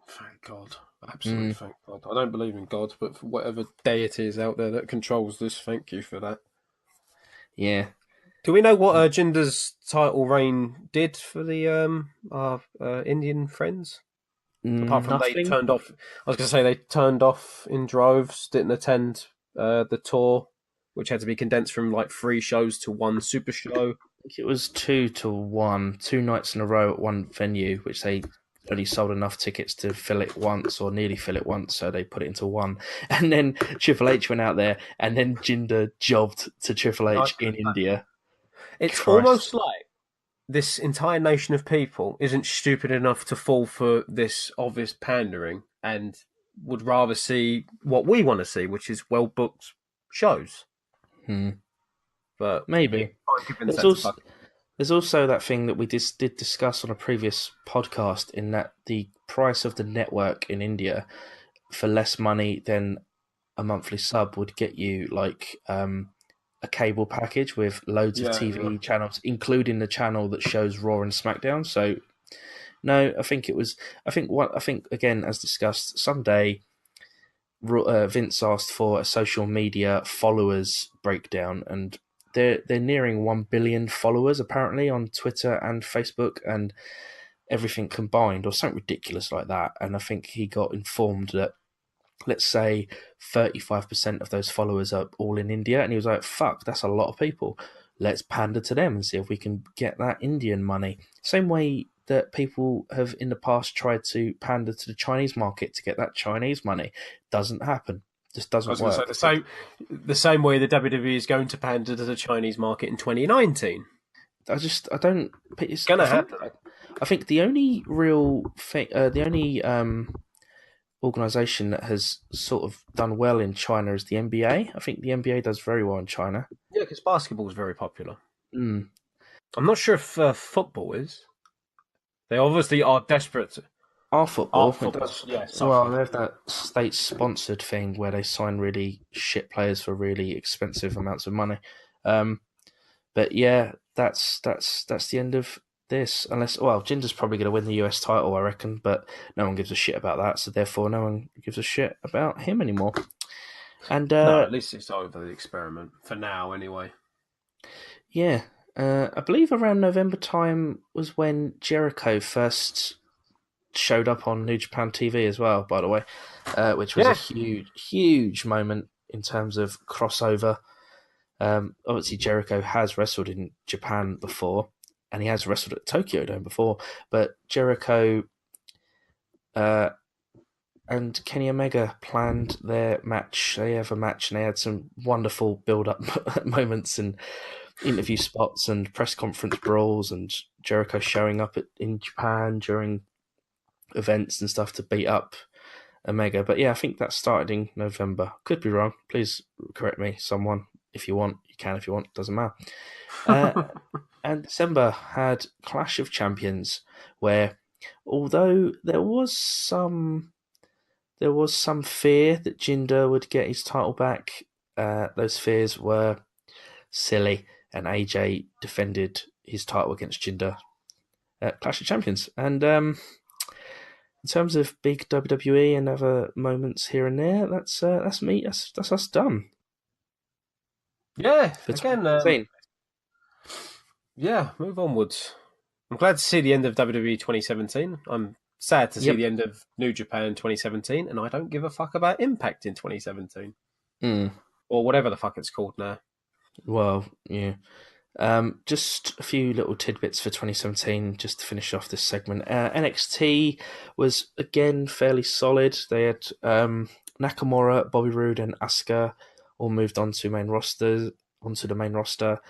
Thank God. Absolutely thank God. I don't believe in God, but for whatever deity is out there that controls this, thank you for that. Yeah. Do we know what Jinder's title reign did for the our Indian friends? Apart from Nothing. they turned off, I was going to say they turned off in droves, didn't attend the tour, which had to be condensed from like 3 shows to 1 super show. I think it was 2-1, 2 nights in a row at one venue, which they only sold enough tickets to fill it once or nearly fill it once, so they put it into 1. And then Triple H went out there, and then Jinder jobbed to Triple H in India. It's almost like this entire nation of people isn't stupid enough to fall for this obvious pandering and would rather see what we want to see, which is well-booked shows. But maybe. There's also that thing that we did discuss on a previous podcast, in that the price of the network in India for less money than a monthly sub would get you like a cable package with loads of TV channels, including the channel that shows Raw and SmackDown. So no, I think again, as discussed, someday Vince asked for a social media followers breakdown, and they're nearing 1 billion followers apparently on Twitter and Facebook and everything combined, or something ridiculous like that. And I think he got informed that, let's say 35% of those followers are all in India, and he was like, fuck, that's a lot of people. Let's pander to them and see if we can get that Indian money. Same way that people have in the past tried to pander to the Chinese market to get that Chinese money. Doesn't happen. Just doesn't work. The same way the WWE is going to pander to the Chinese market in 2019. I don't. It's going to happen. I think the only real thing, the only organisation that has sort of done well in China is the NBA. I think the NBA does very well in China. Yeah, because basketball is very popular. I'm not sure if football is. They obviously are desperate. Our football, yes. Well, they have that state-sponsored thing where they sign really shit players for really expensive amounts of money. But yeah, that's the end of this unless Jinder's probably going to win the US title, I reckon, but no one gives a shit about that, so therefore no one gives a shit about him anymore. And No, at least it's over the experiment for now, anyway. yeah, I believe around November time was when Jericho first showed up on New Japan TV as well, by the way, which was a huge moment in terms of crossover. Obviously, Jericho has wrestled in Japan before, and he has wrestled at Tokyo Dome before, but Jericho and Kenny Omega planned their match. They have a match, and they had some wonderful build-up moments and interview spots and press conference brawls, and Jericho showing up in Japan during events and stuff to beat up Omega. But yeah, I think that started in November. Could be wrong. Please correct me, someone, if you want. You can if you want. Doesn't matter. And December had Clash of Champions, where although there was some fear that Jinder would get his title back, those fears were silly, and AJ defended his title against Jinder at Clash of Champions. And in terms of big WWE and other moments here and there, that's me. That's us done. Yeah, For again, yeah, move onwards. I'm glad to see the end of WWE 2017. I'm sad to see the end of New Japan 2017, and I don't give a fuck about Impact in 2017. Or whatever the fuck it's called now. Well, yeah. Just a few little tidbits for 2017, just to finish off this segment. NXT was again fairly solid. They had Nakamura, Bobby Roode, and Asuka all moved onto the main roster.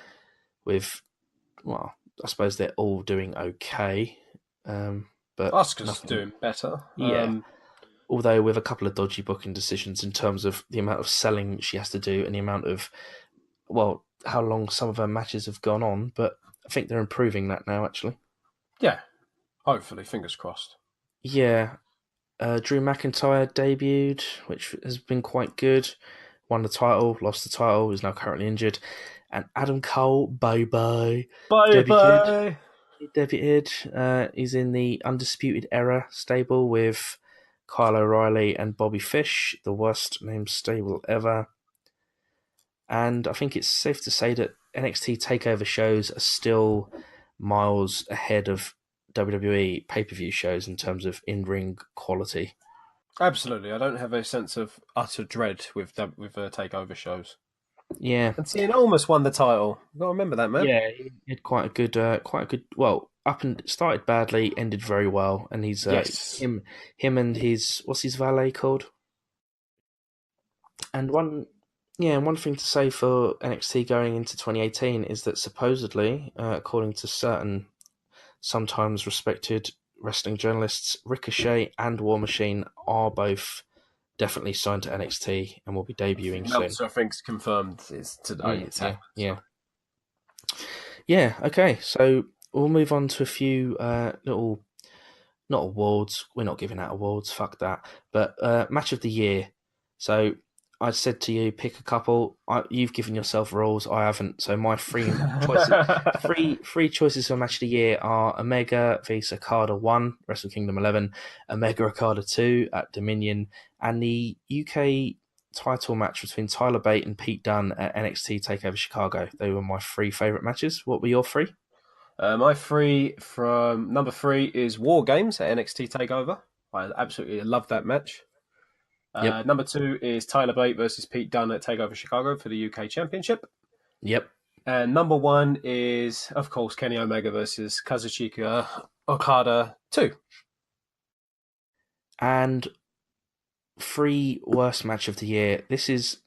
With, well, I suppose they're all doing okay. But Asuka's doing better. Yeah. Although with a couple of dodgy booking decisions in terms of the amount of selling she has to do and the amount of, well, how long some of her matches have gone on, but I think they're improving that now, actually. Yeah, hopefully, fingers crossed. Yeah, Drew McIntyre debuted, which has been quite good. Won the title, lost the title, is now currently injured. And Adam Cole, bye-bye. Bye-bye. He debuted. He's in the Undisputed Era stable with Kyle O'Reilly and Bobby Fish, the worst named stable ever. And I think it's safe to say that NXT TakeOver shows are still miles ahead of WWE pay-per-view shows in terms of in-ring quality. Absolutely, I don't have a sense of utter dread with TakeOver shows. Yeah, and Cena almost won the title. You got to remember that, man. Yeah, he had quite a good. Well, up and started badly, ended very well, and he's him and his what's his valet called? And one thing to say for NXT going into 2018 is that supposedly, according to certain sometimes respected wrestling journalists, Ricochet and War Machine are both definitely signed to NXT and will be debuting soon. So I think it's confirmed is today. Yeah. Okay. So we'll move on to a few little, not awards. We're not giving out awards. Fuck that. But match of the year. So I said to you, pick a couple. You've given yourself rules. I haven't. So my three choices for match of the year are Omega vs Okada 1, Wrestle Kingdom 11, Omega Okada 2 at Dominion, and the UK title match between Tyler Bate and Pete Dunne at NXT TakeOver Chicago. They were my three favourite matches. What were your three? My three from number 3 is War Games at NXT TakeOver. I absolutely love that match. Number 2 is Tyler Bate versus Pete Dunne at TakeOver Chicago for the UK Championship. Yep. And number 1 is, of course, Kenny Omega versus Kazuchika Okada 2. And three worst match of the year. It's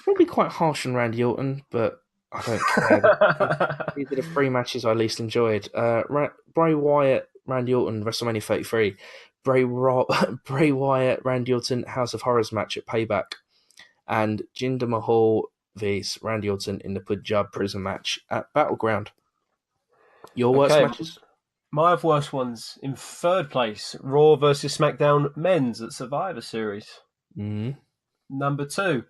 probably quite harsh on Randy Orton, but I don't care. These are the three matches I least enjoyed. Bray Wyatt, Randy Orton, WrestleMania 33. Bray Wyatt, Randy Orton, House of Horrors match at Payback. And Jinder Mahal vs Randy Orton in the Punjab prison match at Battleground. Your worst matches? My worst ones in third place: Raw versus SmackDown Men's at Survivor Series. Number 2,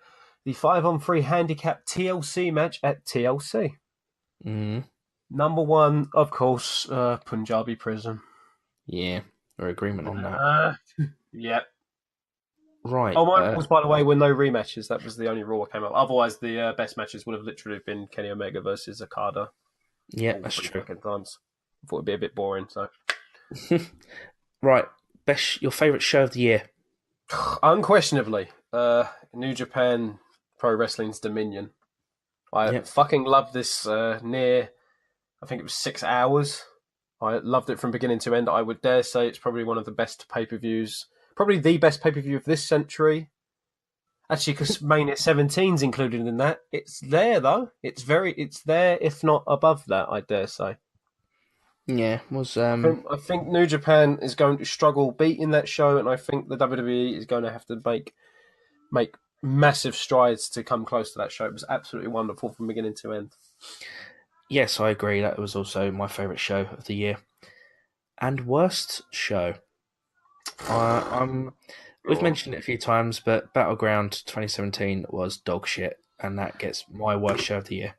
the 5-on-3 handicap TLC match at TLC. Number one, of course, Punjabi Prison. Yeah, we're agreement on that. Yeah. Right. Oh, mine was, by the way, were no rematches. That was the only Raw that came up. Otherwise, the best matches would have literally been Kenny Omega versus Okada yeah, all that's three true. fucking times. I thought it'd be a bit boring. So, Right. Your favourite show of the year? unquestionably, New Japan Pro Wrestling's Dominion. I Yep. fucking love this I think it was 6 hours. I loved it from beginning to end. I would dare say it's probably one of the best pay-per-views, probably the best pay-per-view of this century. Actually, because Mania 17's included in that. It's there though. It's there, if not above that. I dare say. Yeah. Was I think New Japan is going to struggle beating that show, and I think the WWE is going to have to make massive strides to come close to that show. It was absolutely wonderful from beginning to end. Yes, I agree. That was also my favourite show of the year. And worst show. We've mentioned it a few times, but Battleground 2017 was dog shit, and that gets my worst show of the year.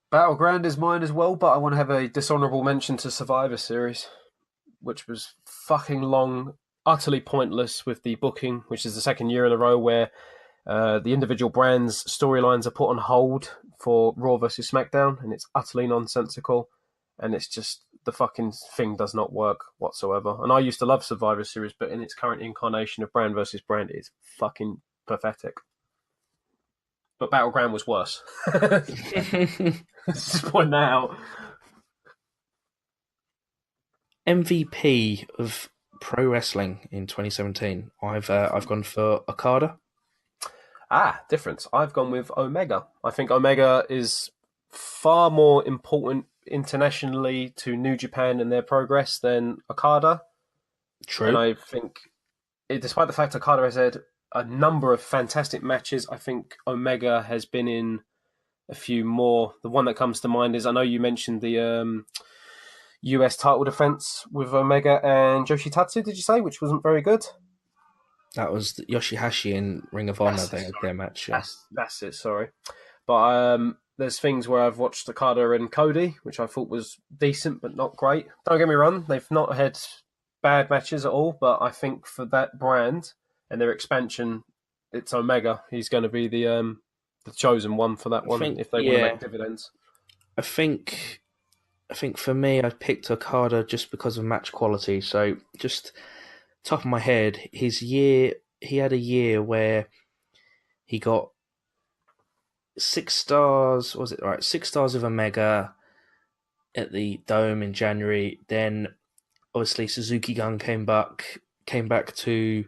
Battleground is mine as well, but I want to have a dishonourable mention to Survivor Series, which was fucking long, utterly pointless with the booking, which is the second year in a row where the individual brands' storylines are put on hold for Raw versus SmackDown, and it's utterly nonsensical, and it's just the fucking thing does not work whatsoever. And I used to love Survivor Series, but in its current incarnation of brand versus brand, it's fucking pathetic. But Battleground was worse. Just point that out. MVP of pro wrestling in 2017. I've gone for Okada. Difference. I've gone with Omega. I think Omega is far more important internationally to New Japan and their progress than Okada. And True. I think, despite the fact Okada has had a number of fantastic matches, I think Omega has been in a few more. The one that comes to mind is I know you mentioned the US title defense with Omega and Yoshitatsu, did you say, which wasn't very good? That was Yoshihashi in Ring of Honor. That's it, They had sorry. their match. That's it, sorry. But there's things where I've watched Okada and Cody, which I thought was decent but not great. Don't get me wrong, they've not had bad matches at all, but I think for that brand and their expansion, it's Omega. He's going to be the chosen one for that I one think if they want to yeah. make dividends. I think I think for me, I picked Okada just because of match quality. So just top of my head, he had a year where he got 6 stars. Was it right? 6 stars of Omega at the Dome in January. Then obviously Suzuki Gun came back to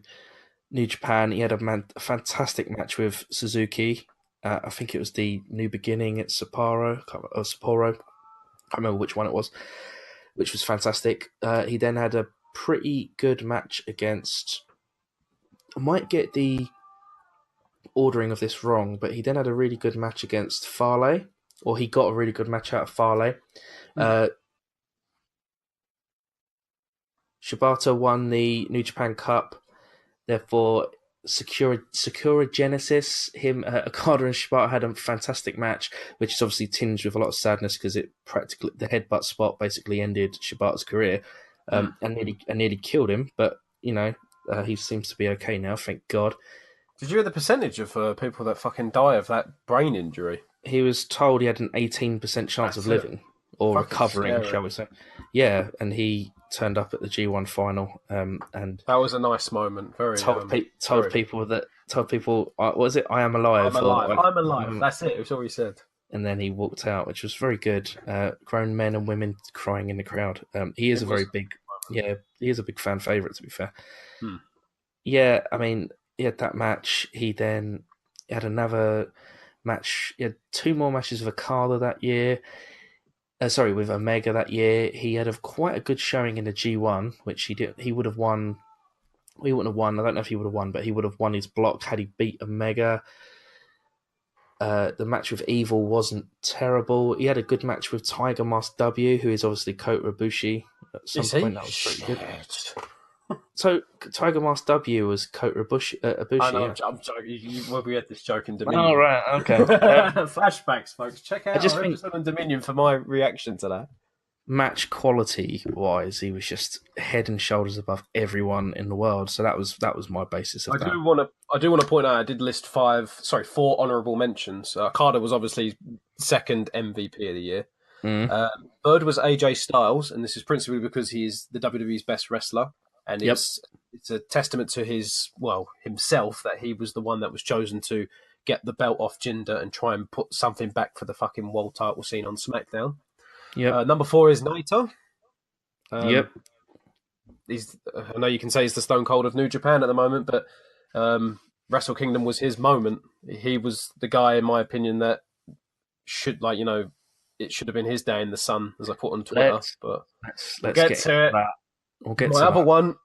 New Japan. He had a fantastic match with Suzuki. I think it was the New Beginning at Sapporo. I can't remember which one it was, which was fantastic. He then had a pretty good match against. I might get the ordering of this wrong, but he then had a really good match against Farley, or he got a really good match out of Farley. Shibata won the New Japan Cup, therefore Sakura Genesis. Okada and Shibata had a fantastic match, which is obviously tinged with a lot of sadness because it practically the headbutt spot basically ended Shibata's career, and nearly killed him. But he seems to be okay now, thank God. Did you hear the percentage of people that fucking die of that brain injury? He was told he had an 18% chance of living or Fucking recovering, scary. shall we say? Yeah, and he turned up at the G1 final, and That was a nice moment. Very told very. people what was it? I am alive. I'm alive. I'm alive. That's it. It's all he said. And then he walked out, which was very good. Grown men and women crying in the crowd. He is he is a big fan favorite, to be fair. Yeah, I mean, he had that match. He had another match. He had two more matches with Okada that year. With Omega that year. He had quite a good showing in the G1, which he did. He would have won. He wouldn't have won. I don't know if he would have won, but he would have won his block had he beat Omega. The match with Evil wasn't terrible. He had a good match with Tiger Mask W, who is obviously Kota Ibushi. At some point, that was pretty good. So Tiger Mask W was Kota Ibushi. I know. Yeah. I'm joking. We had this joke in Dominion. Oh right, okay. Flashbacks, folks. Check out our think episode on Dominion for my reaction to that. match quality wise, he was just head and shoulders above everyone in the world. So that was my basis of I that. do want to point out I did list four honourable mentions. Carter was obviously second MVP of the year. Third was AJ Styles, and this is principally because he is the WWE's best wrestler, and it's a testament to himself that he was the one that was chosen to get the belt off Jinder and try and put something back for the fucking world title scene on SmackDown. Number 4 is Naito. I know you can say he's the Stone Cold of New Japan at the moment, but Wrestle Kingdom was his moment. He was the guy, in my opinion, that should it should have been his day in the sun, as I put on Twitter. Let's get to it. We'll get my other one,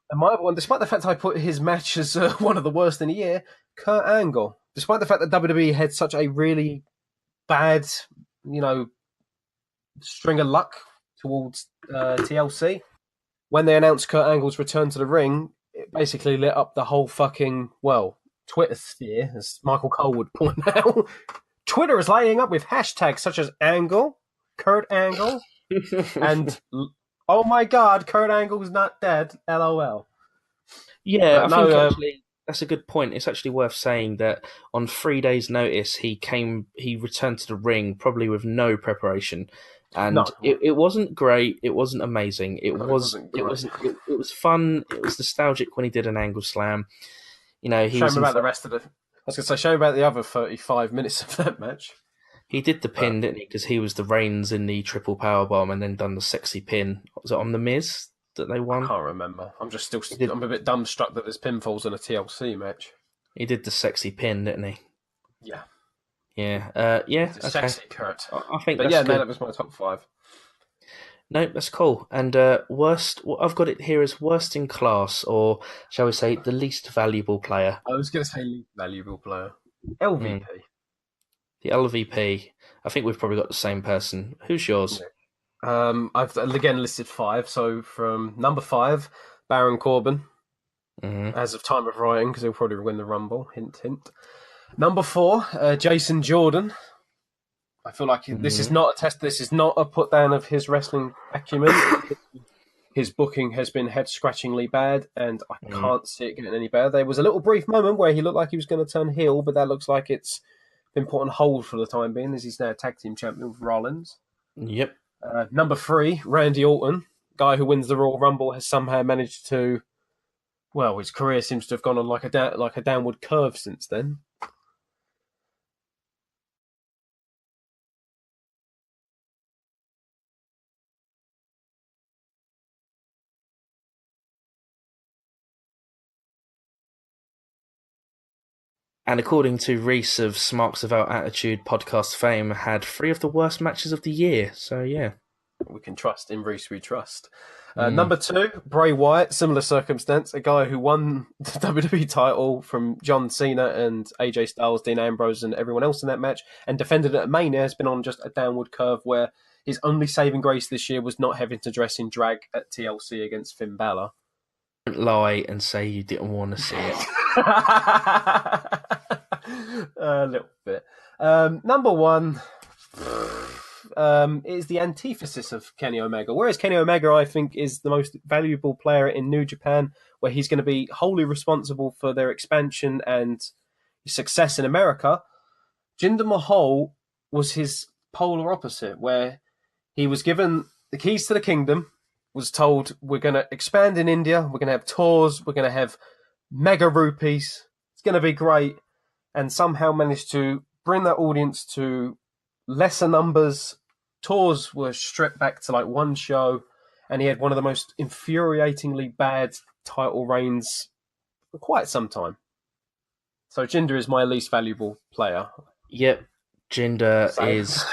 despite the fact I put his match as one of the worst in the year, Kurt Angle. Despite the fact that WWE had such a really bad, string of luck towards TLC, when they announced Kurt Angle's return to the ring, it basically lit up the whole fucking, Twitter sphere, as Michael Cole would point out. Twitter is lighting up with hashtags such as Angle, Kurt Angle, and oh my god, Kurt Angle's not dead, LOL. Yeah, I think actually that's a good point. It's actually worth saying that on 3 days' notice, he returned to the ring probably with no preparation. And it wasn't great. It wasn't amazing. It was fun. It was nostalgic when he did an Angle Slam. Shame about the rest of it. I was going to say, shame about the other 35 minutes of that match. He did the pin, didn't he? Because he was the Reigns in the triple powerbomb and then done the sexy pin. Was it on The Miz that they won? I can't remember. I'm a bit dumbstruck that there's pinfalls in a TLC match. He did the sexy pin, didn't he? Yeah. Yeah. It's sexy, Kurt. I think but that's good. No, that was my top 5. No, that's cool. And worst, I've got it here as worst in class, or shall we say, the least valuable player. I was going to say least valuable player. LVP. The LVP. I think we've probably got the same person. Who's yours? I've again listed 5. So from number 5, Baron Corbin. As of time of writing, because he'll probably win the Rumble. Hint, hint. Number 4, Jason Jordan. I feel like this is not a test. This is not a put down of his wrestling acumen. His booking has been head-scratchingly bad, and I can't see it getting any better. There was a little brief moment where he looked like he was going to turn heel, but that looks like it's been put on hold for the time being, as he's now tag team champion with Rollins. Yep. Number 3, Randy Orton, guy who wins the Royal Rumble, has somehow managed to. Well, his career seems to have gone on like a downward curve since then. And according to Reese of Smarks of Our Attitude podcast fame, had 3 of the worst matches of the year. So, yeah. We can trust in Reese, we trust. Number 2, Bray Wyatt, similar circumstance. A guy who won the WWE title from John Cena and AJ Styles, Dean Ambrose, and everyone else in that match, and defended it at Mania, has been on just a downward curve where his only saving grace this year was not having to dress in drag at TLC against Finn Balor. Don't lie and say you didn't want to see it. A little bit. Number 1 is the antithesis of Kenny Omega. Whereas Kenny Omega, I think, is the most valuable player in New Japan, where he's going to be wholly responsible for their expansion and success in America, Jinder Mahal was his polar opposite, where he was given the keys to the kingdom, was told, we're going to expand in India, we're going to have tours, we're going to have mega rupees, it's going to be great, and somehow managed to bring that audience to lesser numbers. Tours were stripped back to like one show, and he had one of the most infuriatingly bad title reigns for quite some time. So Jinder is my least valuable player. Yep, Jinder is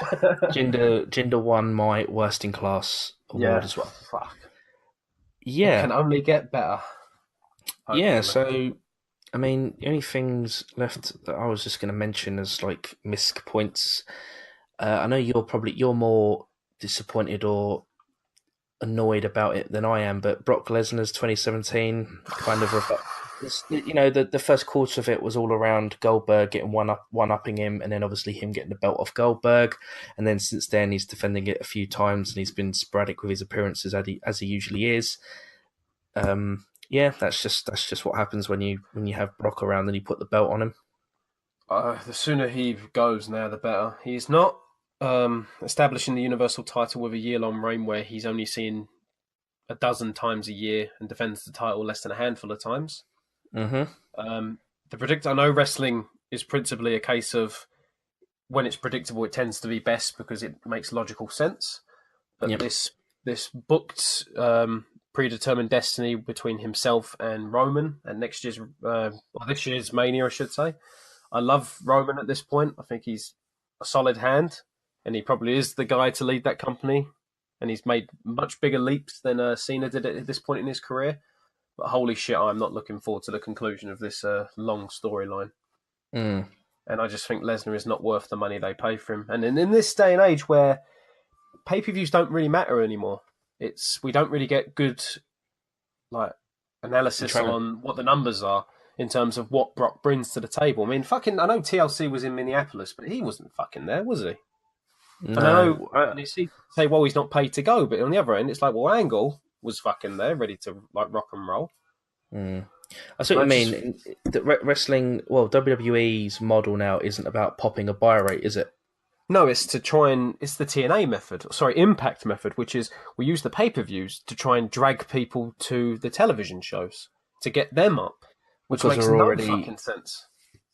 Jinder won my worst in class award as well. Fuck. Yeah, it can only get better. Hopefully. Yeah, so I mean, the only things left that I was just going to mention as like misc points. I know you're more disappointed or annoyed about it than I am, but Brock Lesnar's 2017 kind of The first quarter of it was all around Goldberg getting one upping him, and then obviously him getting the belt off Goldberg, and then since then he's defending it a few times, and he's been sporadic with his appearances as he usually is. Yeah, that's just what happens when you have Brock around and you put the belt on him. The sooner he goes now, the better. He's not establishing the Universal title with a year-long reign where he's only seen a dozen times a year and defends the title less than a handful of times. Mm-hmm. I know wrestling is principally a case of when it's predictable, it tends to be best because it makes logical sense. But Yep. this booked predetermined destiny between himself and Roman and this year's Mania, I should say. I love Roman at this point. I think he's a solid hand, and he probably is the guy to lead that company. And he's made much bigger leaps than Cena did at this point in his career. But holy shit, I'm not looking forward to the conclusion of this long storyline. Mm. And I just think Lesnar is not worth the money they pay for him. And in this day and age where pay-per-views don't really matter anymore, we don't really get good like analysis on what the numbers are in terms of what Brock brings to the table. I mean, I know TLC was in Minneapolis, but he wasn't fucking there, was he? No, and I know, and you say, well, he's not paid to go, but on the other end, it's like, well, Angle was fucking there, ready to like rock and roll. I see what you mean. Wrestling, well, WWE's model now isn't about popping a buy rate, is it? No, it's the TNA method, sorry, Impact method, which is we use the pay-per-views to try and drag people to the television shows to get them up, which makes no fucking sense.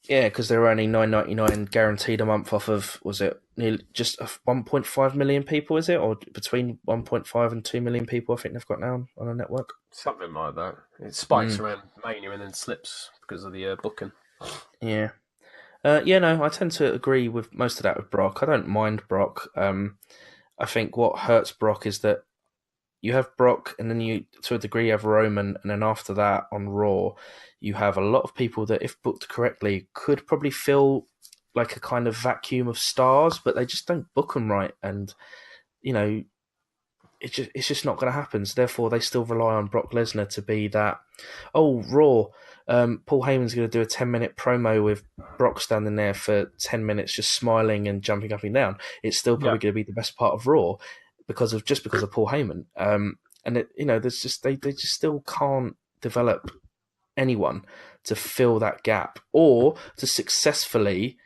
Yeah, because they're only $9.99 guaranteed a month off of, was it nearly just 1.5 million people, is it? Or between 1.5 and 2 million people, I think they've got now on a network. Something like that. It spikes around Mania and then slips because of the booking. Yeah. No, I tend to agree with most of that with Brock. I don't mind Brock. I think what hurts Brock is that you have Brock, and then you, to a degree, have Roman, and then after that on Raw, you have a lot of people that, if booked correctly, could probably fill like a kind of vacuum of stars, but they just don't book them right, and it's just not going to happen. So therefore, they still rely on Brock Lesnar to be that. Oh, Raw. Paul Heyman's going to do a 10-minute promo with Brock standing there for 10 minutes, just smiling and jumping up and down. It's still probably going to be the best part of Raw because of Paul Heyman. There's just they just still can't develop anyone to fill that gap or to successfully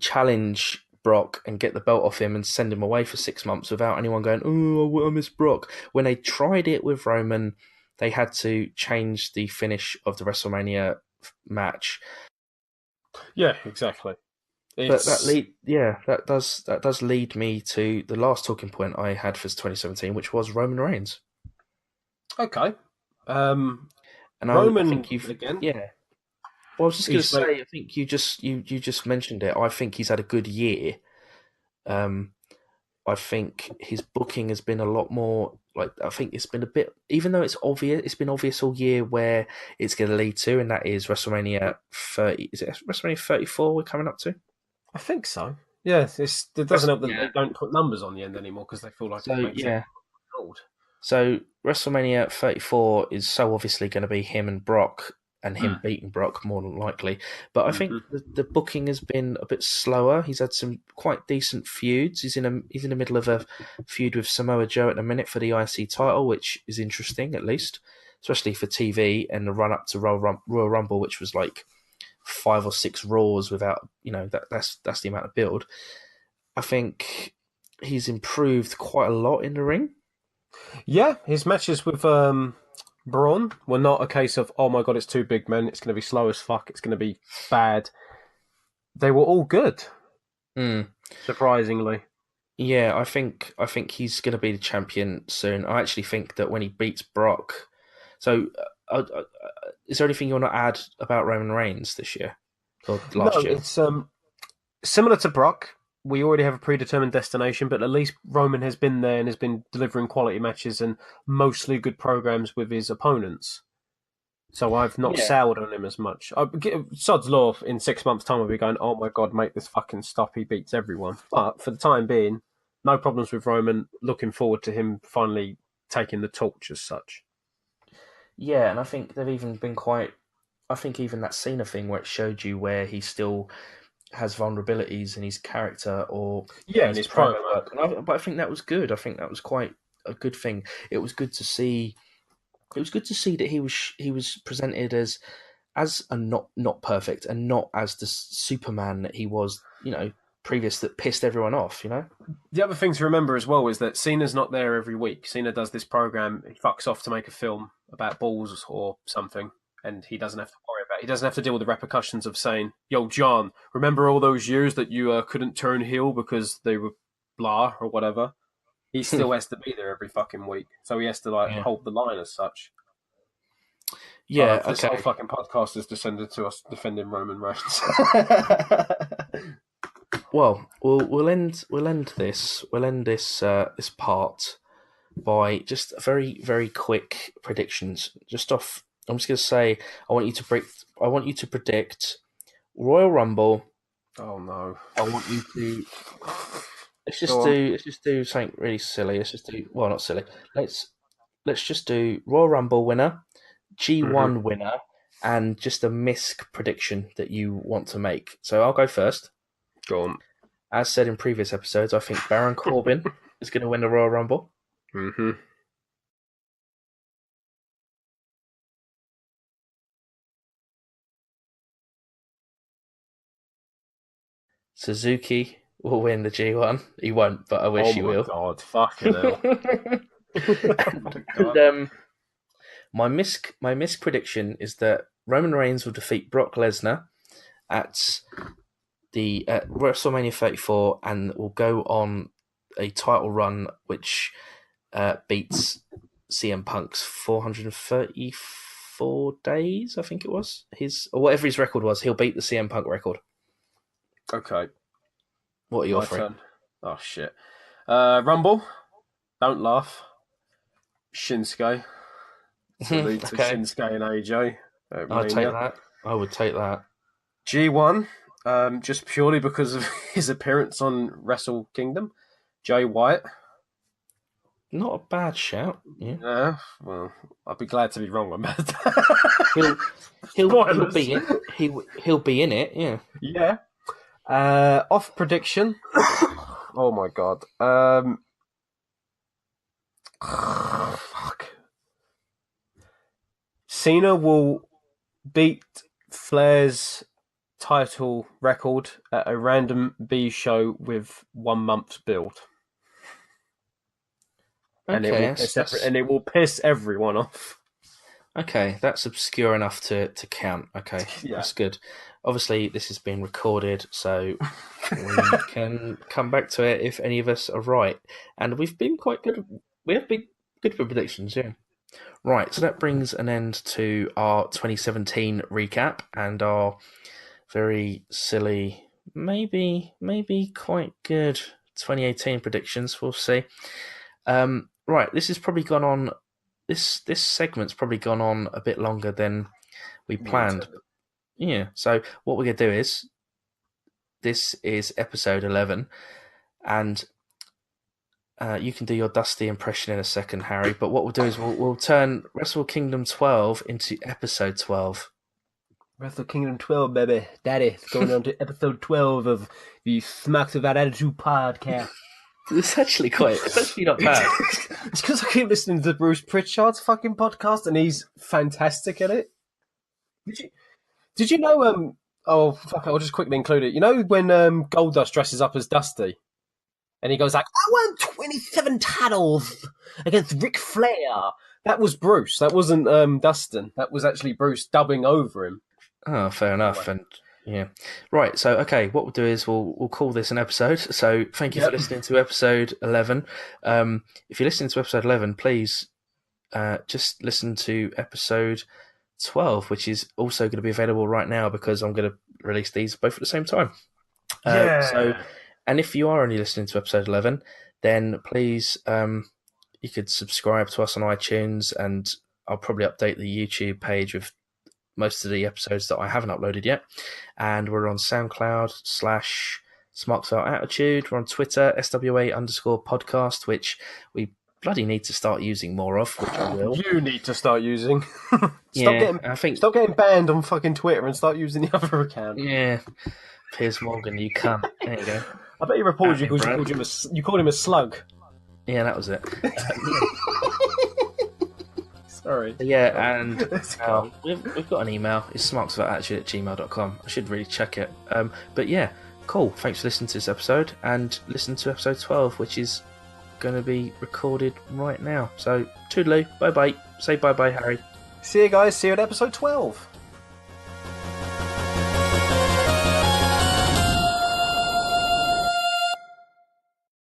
challenge Brock and get the belt off him and send him away for 6 months without anyone going, oh, I miss Brock. When they tried it with Roman, they had to change the finish of the WrestleMania match. Yeah, exactly. But that does lead me to the last talking point I had for 2017, which was Roman Reigns. Okay. And Roman, I think again. Yeah. Well, I was just going to say, I think you just mentioned it. I think he's had a good year. I think his booking has been a lot more. Like, I think it's been a bit, even though it's obvious, it's been obvious all year where it's going to lead to, and that is WrestleMania 30. Is it WrestleMania 34 we're coming up to? I think so. Yeah, it doesn't help that they don't put numbers on the end anymore because they feel like it makes it old. So WrestleMania 34 is so obviously going to be him and Brock, and him beating Brock more than likely. But I think the booking has been a bit slower. He's had some quite decent feuds. He's in the middle of a feud with Samoa Joe at the minute for the IC title, which is interesting at least, especially for TV, and the run up to Royal Rumble, which was like 5 or 6 Raws without, that's the amount of build. I think he's improved quite a lot in the ring. Yeah, his matches with Braun were not a case of, oh my god, it's 2 big men, it's going to be slow as fuck, it's going to be bad. They were all good, surprisingly. Yeah, I think he's going to be the champion soon. I actually think that when he beats Brock, so is there anything you want to add about Roman Reigns this year or last year? It's similar to Brock. We already have a predetermined destination, but at least Roman has been there and has been delivering quality matches and mostly good programs with his opponents. So I've not soured on him as much. Sod's Law, in 6 months' time, I'll be going, oh my god, make this fucking stop. He beats everyone. But for the time being, no problems with Roman. Looking forward to him finally taking the torch as such. Yeah, and I think they've even been quite. I think even that Cena thing where it showed you where he still has vulnerabilities in his character or Yeah, in and his his promo promo. work. But I think that was good. I think that was quite a good thing. It was good to see. It was good to see that he was presented as a not perfect and not as the Superman that he was. Previous that pissed everyone off. The other thing to remember as well is that Cena's not there every week. Cena does this program, he fucks off to make a film about balls or something, and he doesn't have to worry about it. He doesn't have to deal with the repercussions of saying, "Yo, John, remember all those years that you couldn't turn heel because they were blah or whatever?" He still has to be there every fucking week, so he has to like Yeah. hold the line as such. I Yeah. love this whole Okay. fucking podcast is descended to us defending Roman Reigns. Well, we'll end this part by just very very quick predictions. Just off, I'm just gonna say I want you to predict Royal Rumble. Oh no! I want you to Go on. let's just do something really silly. Let's just do well, not silly. Let's just do Royal Rumble winner, Mm-hmm. G1 winner, and just a misc prediction that you want to make. So I'll go first. Go on. As said in previous episodes, I think Baron Corbin is going to win the Royal Rumble. Mm-hmm. Suzuki will win the G1. He won't, but I Oh wish he my will. god! Fucking hell! Oh and my and god! my misc prediction is that Roman Reigns will defeat Brock Lesnar at the WrestleMania 34 and will go on a title run which beats CM Punk's 434 days. I think it was his or whatever his record was. He'll beat the CM Punk record. Okay, What are your my three? turn. Oh shit! Rumble. Don't laugh. Shinsuke. Salute to Okay, Shinsuke and AJ at I'll take Mania. that. I would take that. G1. Just purely because of his appearance on Wrestle Kingdom. Jay White. Not a bad shout. Yeah, Yeah. Well, I'd be glad to be wrong about he'll that. he'll Spoilers. be in. He'll be in it. Yeah. Yeah. Off prediction. Oh my god. Fuck. Cena will beat Flair's title record at a random B show with 1 month's build, and Okay, it will piss everyone off. okay. That's obscure enough to count. Okay, Yeah. that's good. Obviously, this has been recorded, so we can come back to it if any of us are right. And we've been quite good. We have been good for predictions. Yeah. Right. So that brings an end to our 2017 recap and our very silly, maybe quite good 2018 predictions. We'll see. Right, this has probably gone on. This segment's probably gone on a bit longer than we You planned. intended. Yeah. So what we're gonna do is this is episode 11, and you can do your Dusty impression in a second, Harry. But what we'll do is we'll turn Wrestle Kingdom 12 into episode 12. Wrestle Kingdom 12, baby. Daddy, it's going on to episode 12 of the Smacks of That Attitude podcast. It's actually not bad. It's because I keep listening to Bruce Pritchard's fucking podcast and he's fantastic at it. Did you know, oh, fuck, I'll just quickly include it. You know when Goldust dresses up as Dusty? And he goes like, I won 27 titles against Ric Flair. That was Bruce. That wasn't Dustin. That was actually Bruce dubbing over him. Oh, fair Anyway. enough. And yeah, right. So okay, what we'll do is we'll call this an episode. So thank you for Yep. listening to episode 11. If you're listening to episode 11, please just listen to episode 12, which is also going to be available right now because I'm going to release these both at the same time. So, and if you are only listening to episode 11, then please you could subscribe to us on iTunes, and I'll probably update the YouTube page with most of the episodes that I haven't uploaded yet. And we're on SoundCloud / Smarksville Attitude. We're on Twitter, SWA _podcast, which we bloody need to start using more of, which I will. You need to start using. I think Stop getting banned on fucking Twitter and start using the other account. Yeah, Piers Morgan, you cunt. There you go. I bet he reported you because you called him a slug. Yeah, that was it. Sorry. Yeah, and we've got an email. It's smarksforactually@gmail.com. I should really check it. But yeah, cool. Thanks for listening to this episode, and listen to episode 12, which is going to be recorded right now. So, toodaloo, bye-bye. Say bye-bye, Harry. See you guys. See you at episode 12.